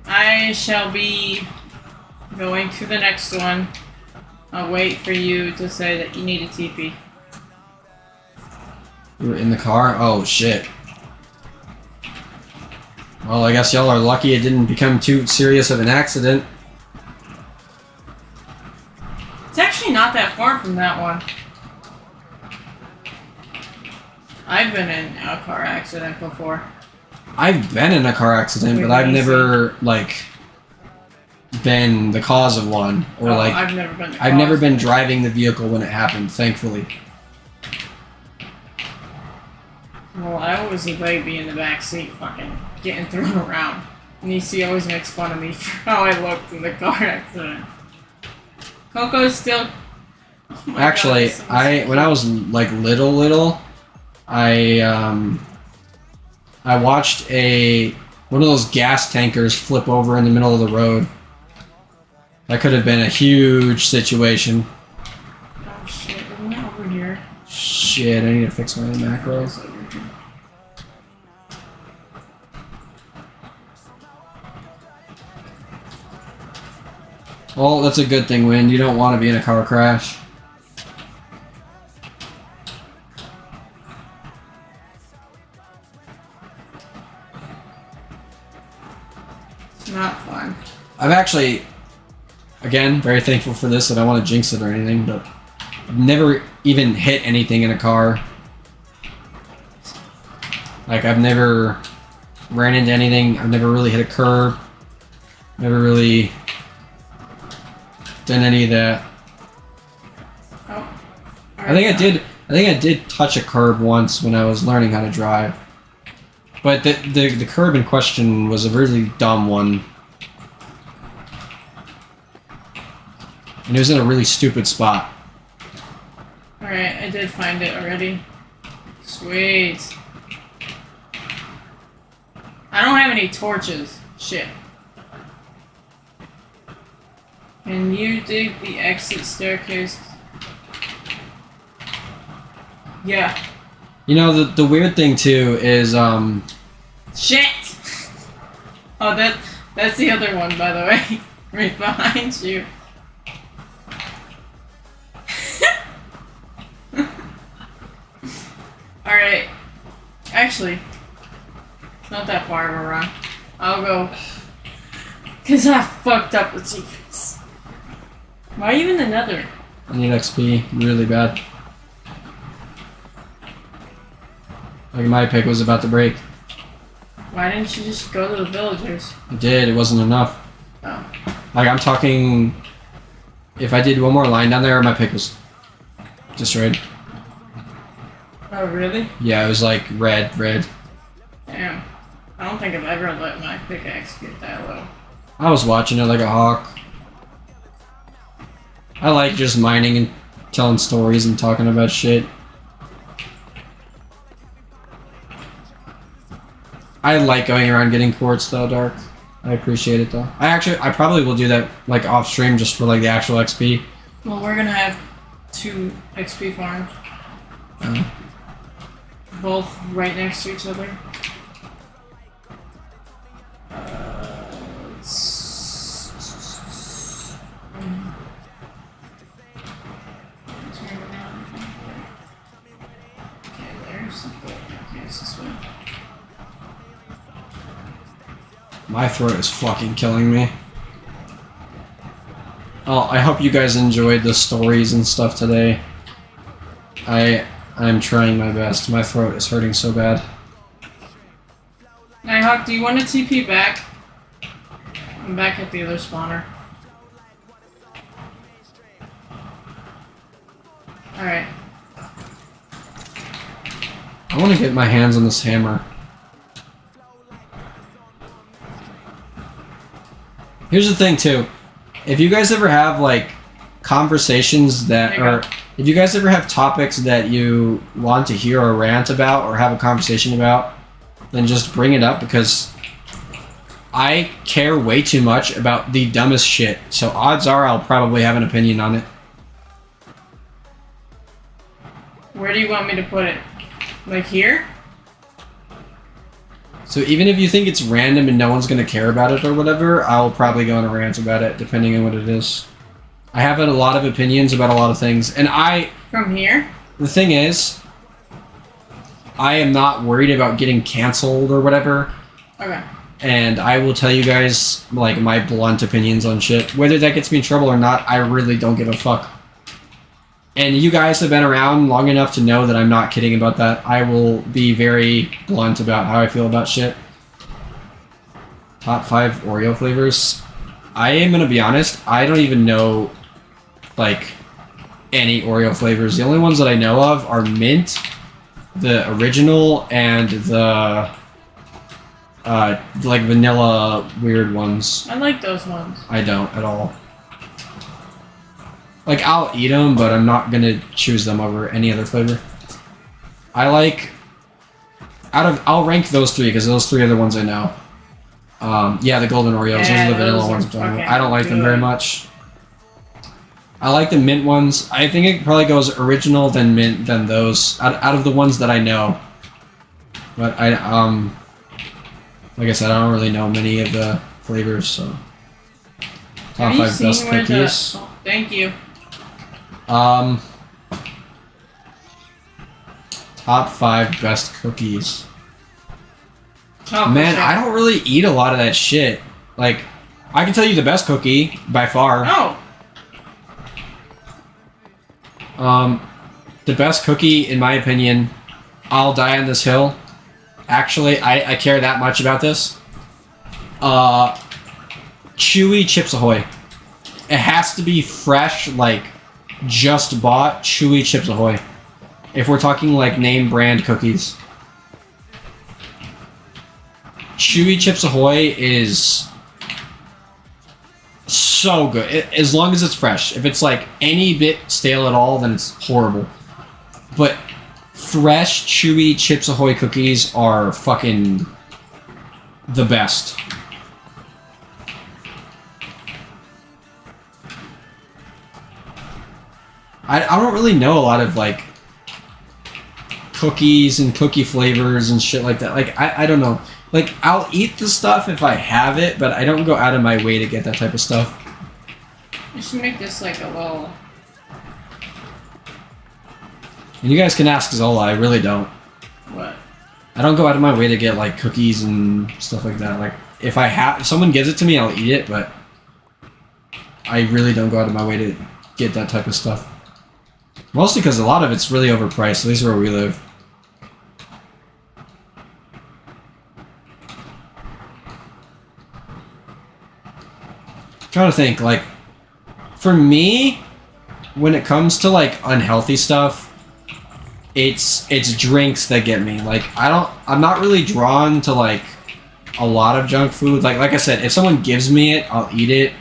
I shall be going to the next one. I'll wait for you to say that you need a TP. You were in the car? Oh shit. Well, I guess y'all are lucky it didn't become too serious of an accident. It's actually not that far from that one. I've been in a car accident before. I've been in a car accident, Wait, but I've let me never, like, been the cause of one. Or, Oh, like, I've never been. the I've never cause. been driving the vehicle when it happened, thankfully. Well, I always like being in the back seat, fucking getting thrown around. Nisi always makes fun of me for how I looked in the car accident. Coco's still. Oh my Actually, God, when I was, like, little, I watched one of those gas tankers flip over in the middle of the road. That could have been a huge situation. Oh shit! Isn't that over here? Shit, I need to fix my macros. It's over here. Well, that's a good thing, Win. You don't want to be in a car crash. It's not fun. I'm actually, again, very thankful for this. I don't want to jinx it or anything, but I've never even hit anything in a car. Like, I've never ran into anything. I've never really hit a curb. Never really done any of that. Oh. I think I did touch a curb once when I was learning how to drive. But the curb in question was a really dumb one. And it was in a really stupid spot. Alright, I did find it already. Sweet. I don't have any torches. Shit. Can you dig the exit staircase? Yeah. You know, the weird thing too is Shit! Oh, that's the other one, by the way. Right behind you. Alright. Actually, it's not that far of a run. I'll go. Because I fucked up with secrets. Why even another? I need XP really bad. Like my pick was about to break. Why didn't you just go to the villagers? I did, it wasn't enough. Oh. Like I'm talking, if I did one more line down there, my pick was destroyed. Oh, really? Yeah, it was like red. Damn. I don't think I've ever let my pickaxe get that low. I was watching it like a hawk. I like just mining and telling stories and talking about shit. I like going around getting quartz though, Dark. I appreciate it though. I probably will do that like off stream just for like the actual XP. Well, we're gonna have 2 XP farms. Both right next to each other. Turn around. Okay, there's okay, it's this way. My throat is fucking killing me. Oh, I hope you guys enjoyed the stories and stuff today. I'm trying my best. My throat is hurting so bad. Nighthawk, do you want to TP back? I'm back at the other spawner. Alright. I want to get my hands on this hammer. Here's the thing too. If you guys ever have like conversations that are, if you guys ever have topics that you want to hear or rant about or have a conversation about, then just bring it up because I care way too much about the dumbest shit. So odds are I'll probably have an opinion on it. Where do you want me to put it? Like here? So even if you think it's random and no one's going to care about it or whatever, I'll probably go on a rant about it, depending on what it is. I have a lot of opinions about a lot of things, and From here? the thing is, I am not worried about getting canceled or whatever, Okay. and I will tell you guys, like, my blunt opinions on shit. Whether that gets me in trouble or not, I really don't give a fuck. And you guys have been around long enough to know that I'm not kidding about that. I will be very blunt about how I feel about shit. Top 5 Oreo flavors. I am gonna be honest, I don't even know, like, any Oreo flavors. The only ones that I know of are mint, the original, and the, like, vanilla weird ones. I like those ones. I don't at all. Like, I'll eat them, but I'm not gonna choose them over any other flavor. I like... I'll rank those 3, because those 3 are the ones I know. Yeah, the golden Oreos, Yeah, those are the vanilla those are ones I'm talking about. fucking I don't like them good. very much. I like the mint ones. I think it probably goes original, then mint, then those. Out of the ones that I know. But like I said, I don't really know many of the flavors, so... Top Have you 5 seen best where cookies. Oh, thank you. Top 5 best cookies. Chocolate Man, chip. I don't really eat a lot of that shit. Like, I can tell you the best cookie, by far. Oh! The best cookie, in my opinion, I'll die on this hill. Actually, I care that much about this. Chewy Chips Ahoy. It has to be fresh, like, just bought Chewy Chips Ahoy. If we're talking, like, name brand cookies. Chewy Chips Ahoy is so good. As long as it's fresh. If it's, like, any bit stale at all, then it's horrible. But fresh, chewy Chips Ahoy cookies are fucking the best. I don't really know a lot of like cookies and cookie flavors and shit like that. Like I don't know. Like I'll eat the stuff if I have it, but I don't go out of my way to get that type of stuff. You should make this like a little. And you guys can ask Zola. I really don't. What? I don't go out of my way to get like cookies and stuff like that. Like if someone gives it to me, I'll eat it, but I really don't go out of my way to get that type of stuff. Mostly because a lot of it's really overpriced, at least where we live. I'm trying to think, like, for me, when it comes to like unhealthy stuff, it's drinks that get me. Like I'm not really drawn to like a lot of junk food. Like I said, if someone gives me it, I'll eat it,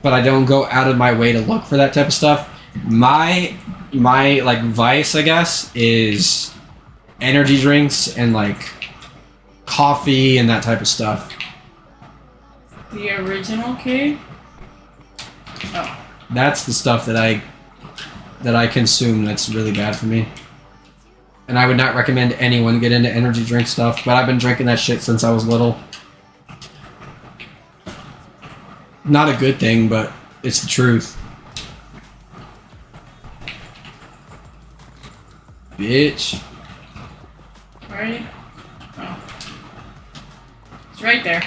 but I don't go out of my way to look for that type of stuff. My like vice, I guess, is energy drinks and like coffee and that type of stuff. The original cake? Oh. That's the stuff that I consume that's really bad for me. And I would not recommend anyone get into energy drink stuff, but I've been drinking that shit since I was little. Not a good thing, but it's the truth. Bitch. Where are you? Oh. It's right there.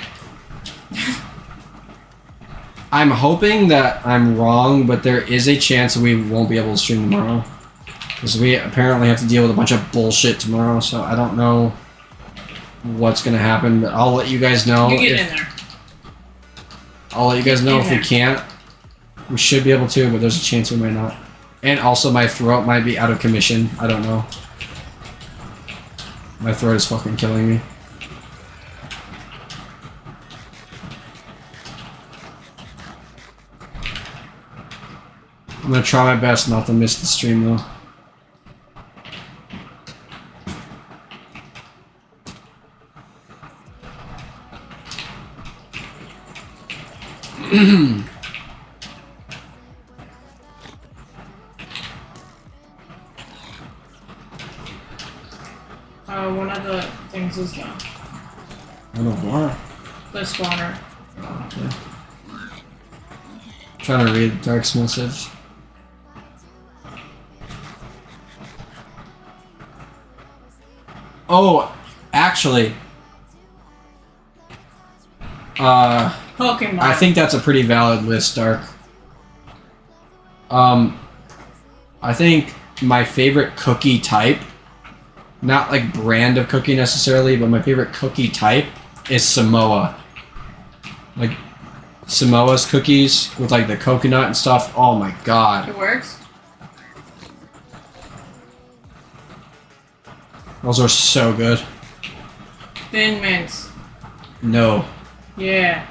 I'm hoping that I'm wrong, but there is a chance we won't be able to stream tomorrow. Because we apparently have to deal with a bunch of bullshit tomorrow, so I don't know what's going to happen, but I'll let you guys know. You get in there. I'll let you guys know if we can't. We should be able to, but there's a chance we might not. And also my throat might be out of commission. I don't know. My throat is fucking killing me. I'm gonna try my best not to miss the stream though. One of the things is done. I don't know why. The spawner. Okay. Trying to read Dark's message. Oh, actually, Pokemon. I think that's a pretty valid list, Dark. I think my favorite cookie type, not like brand of cookie necessarily, but my favorite cookie type is Samoa. Like Samoa's cookies with like the coconut and stuff. Oh my god. It works? Those are so good. Thin mints. No. Yeah.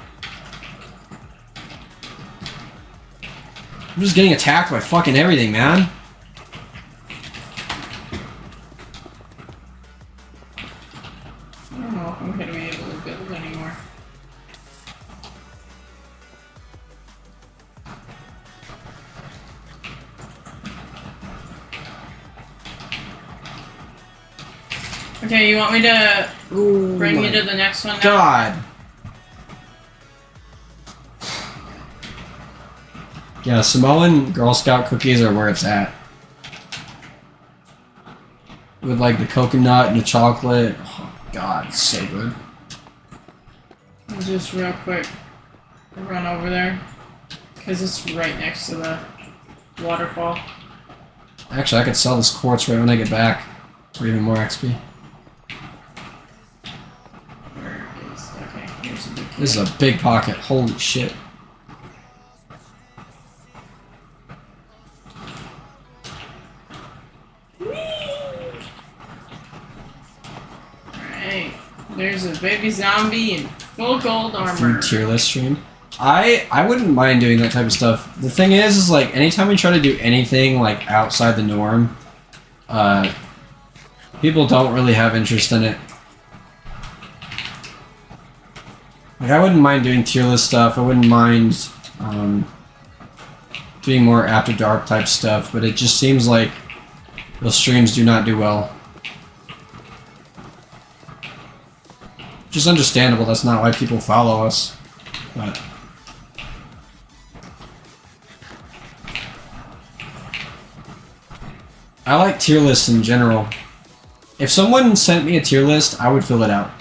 I'm just getting attacked by fucking everything, man. I don't know if I'm gonna be able to build anymore. Okay, you want me to bring you to the next one now? God. Yeah, Samoan Girl Scout cookies are where it's at. With like the coconut and the chocolate. Oh god, it's so good. I'll just real quick run over there. Because it's right next to the waterfall. Actually, I could sell this quartz right when I get back for even more XP. Where is... Okay, here's the big key. This is a big pocket. Holy shit. Alright. There's a baby zombie in full gold armor. From tier list stream. I wouldn't mind doing that type of stuff. The thing is like anytime we try to do anything like outside the norm, people don't really have interest in it. Like I wouldn't mind doing tier list stuff. I wouldn't mind doing more after dark type stuff, but it just seems like those streams do not do well. Which is understandable, that's not why people follow us. But I like tier lists in general. If someone sent me a tier list, I would fill it out.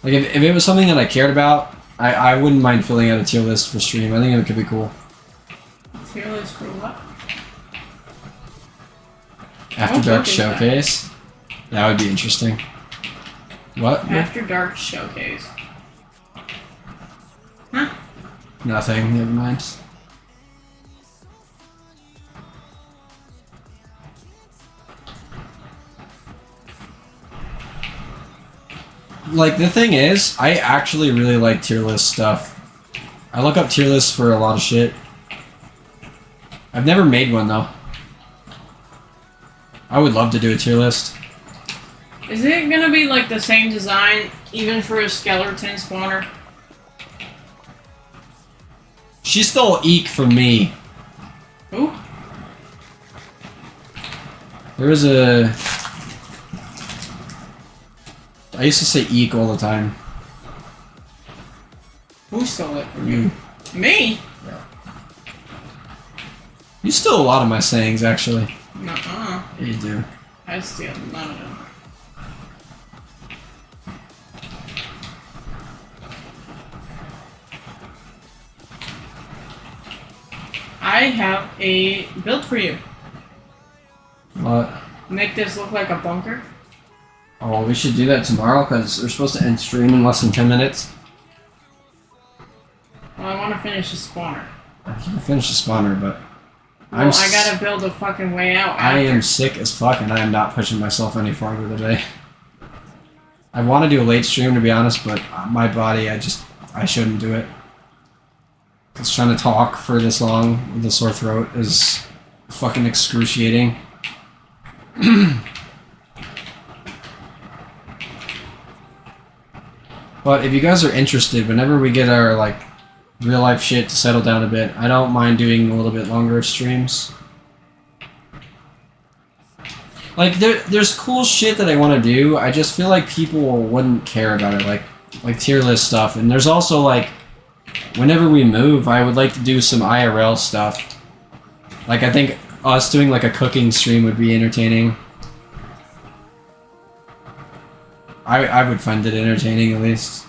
Like, if it was something that I cared about, I wouldn't mind filling out a tier list for stream. I think it could be cool. Tier list for what? After Dark Showcase? That would be interesting. What? After Dark Showcase. Huh? Nothing, never mind. Like, the thing is, I actually really like tier list stuff. I look up tier lists for a lot of shit. I've never made one, though. I would love to do a tier list. Is it gonna be like the same design, even for a skeleton spawner? She stole Eek from me. Who? There was a... I used to say Eek all the time. Who stole it from You. you? Me? Yeah. You steal a lot of my sayings, actually. Nuh-uh. Yeah, you do. I steal none of them. I have a build for you. What? Make this look like a bunker. Oh, we should do that tomorrow, because we're supposed to end stream in less than 10 minutes. Well, I want to finish the spawner. I can't finish the spawner, but... Well, I gotta build a fucking way out. I am sick as fuck, and I am not pushing myself any farther today. I want to do a late stream, to be honest, but my body, I shouldn't do it. Because trying to talk for this long with a sore throat is fucking excruciating. But if you guys are interested, whenever we get our, like, real life shit to settle down a bit, I don't mind doing a little bit longer streams. Like, there's cool shit that I want to do, I just feel like people wouldn't care about it, like tier list stuff. And there's also, like, whenever we move, I would like to do some IRL stuff. Like, I think us doing, like, a cooking stream would be entertaining. I would find it entertaining, at least.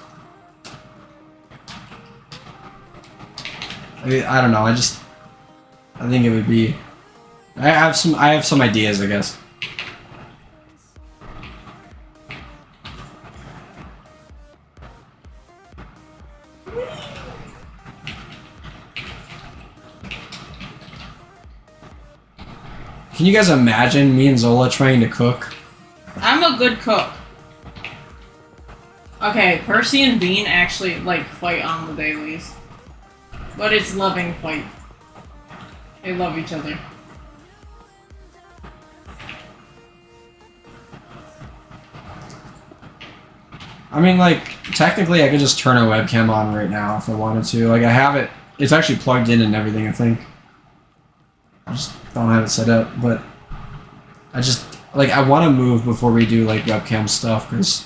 I mean, I don't know, I think it would be... I have some ideas, I guess. Can you guys imagine me and Zola trying to cook? I'm a good cook. Okay, Percy and Bean actually, like, fight on the dailies. But it's loving fight. They love each other. I mean, like, technically I could just turn a webcam on right now if I wanted to. Like, I have it. It's actually plugged in and everything, I think. I just don't have it set up, but I just, like, I want to move before we do, like, webcam stuff, because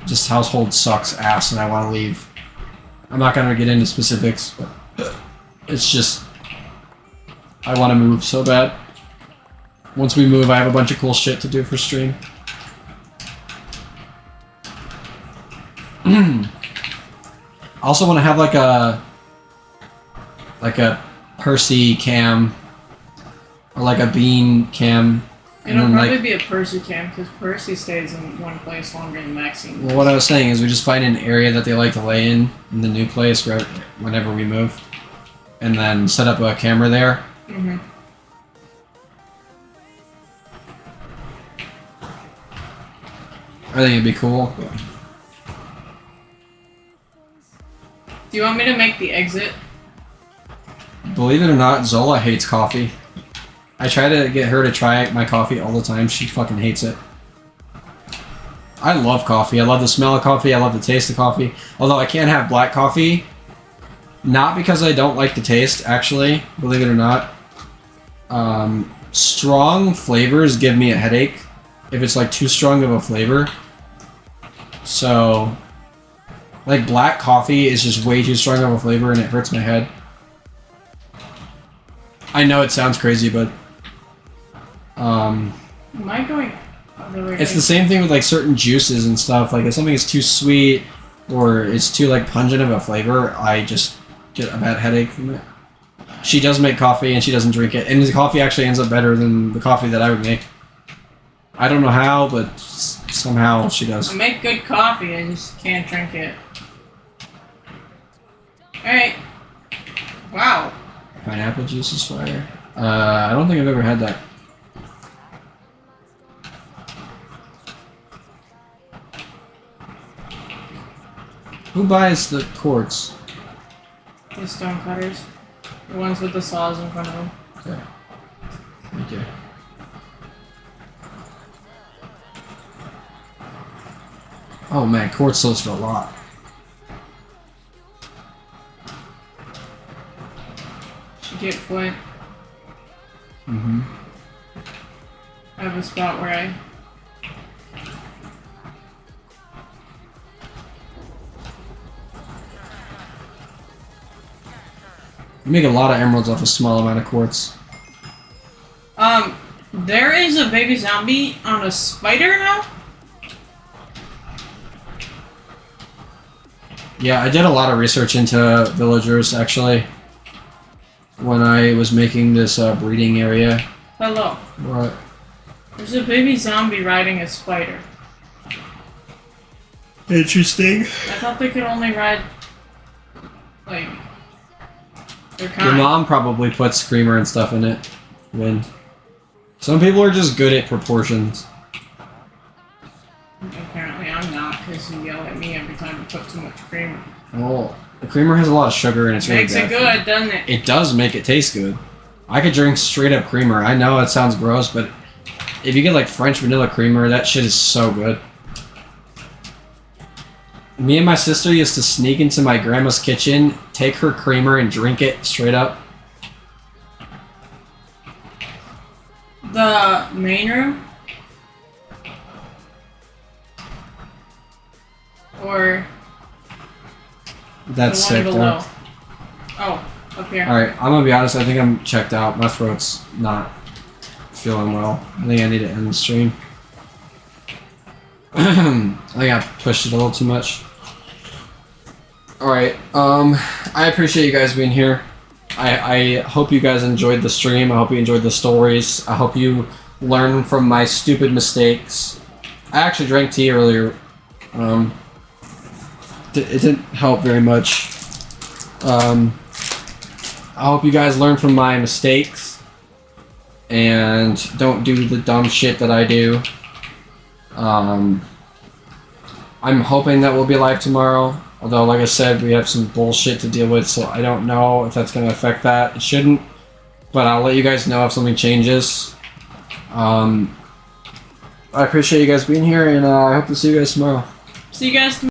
just household sucks ass and I want to leave. I'm not going to get into specifics, but it's just, I want to move so bad. Once we move, I have a bunch of cool shit to do for stream. I also want to have, like a Percy cam, or like a Bean cam. It'll probably be a Percy cam, because Percy stays in one place longer than Maxine. Well, what I was saying is we just find an area that they like to lay in the new place whenever we move, and then set up a camera there. Mm-hmm. I think it'd be cool. Do you want me to make the exit? Believe it or not, Zola hates coffee. I try to get her to try my coffee all the time. She fucking hates it. I love coffee. I love the smell of coffee. I love the taste of coffee. Although I can't have black coffee Not because I don't like the taste, actually, believe it or not. Strong flavors give me a headache if it's like too strong of a flavor. So, like black coffee is just way too strong of a flavor and it hurts my head. I know it sounds crazy, but Am I going other way? it's the same thing with like certain juices and stuff. Like if something is too sweet or it's too like pungent of a flavor, I just get a bad headache from it. She does make coffee and she doesn't drink it, and the coffee actually ends up better than the coffee that I would make. I don't know how, but somehow she does. I make good coffee, I just can't drink it. Alright. Wow. Pineapple juice is fire. I don't think I've ever had that. Who buys the quartz? The stone cutters. The ones with the saws in front of them. Okay. Thank you. Oh man, quartz sells for a lot. Should get flint. Mm-hmm. I have a spot where I... You make a lot of emeralds off a small amount of quartz. There is a baby zombie on a spider now? Yeah, I did a lot of research into villagers, actually, when I was making this breeding area. Hello. What? There's a baby zombie riding a spider. Interesting. I thought they could only ride, like, their Your kind. mom probably puts creamer and stuff in it. When some people are just good at proportions. Apparently I'm not, because you yell at me every time you put too much creamer. Well, the creamer has a lot of sugar and it's really Makes it bad. good, doesn't it? It does make it taste good. I could drink straight up creamer. I know it sounds gross, but if you get like French vanilla creamer, that shit is so good. Me and my sister used to sneak into my grandma's kitchen, take her creamer and drink it straight up. The main room? Or That's the one sick, below? though. Oh, up here. Alright, I'm gonna be honest, I think I'm checked out. My throat's not feeling well. I think I need to end the stream. I think I pushed it a little too much. Alright, I appreciate you guys being here. I hope you guys enjoyed the stream. I hope you enjoyed the stories. I hope you learn from my stupid mistakes. I actually drank tea earlier. It didn't help very much. I hope you guys learn from my mistakes and don't do the dumb shit that I do. I'm hoping that we'll be live tomorrow. Although, like I said, we have some bullshit to deal with, so I don't know if that's going to affect that. It shouldn't, but I'll let you guys know if something changes. I appreciate you guys being here, and I hope to see you guys tomorrow. See you guys tomorrow.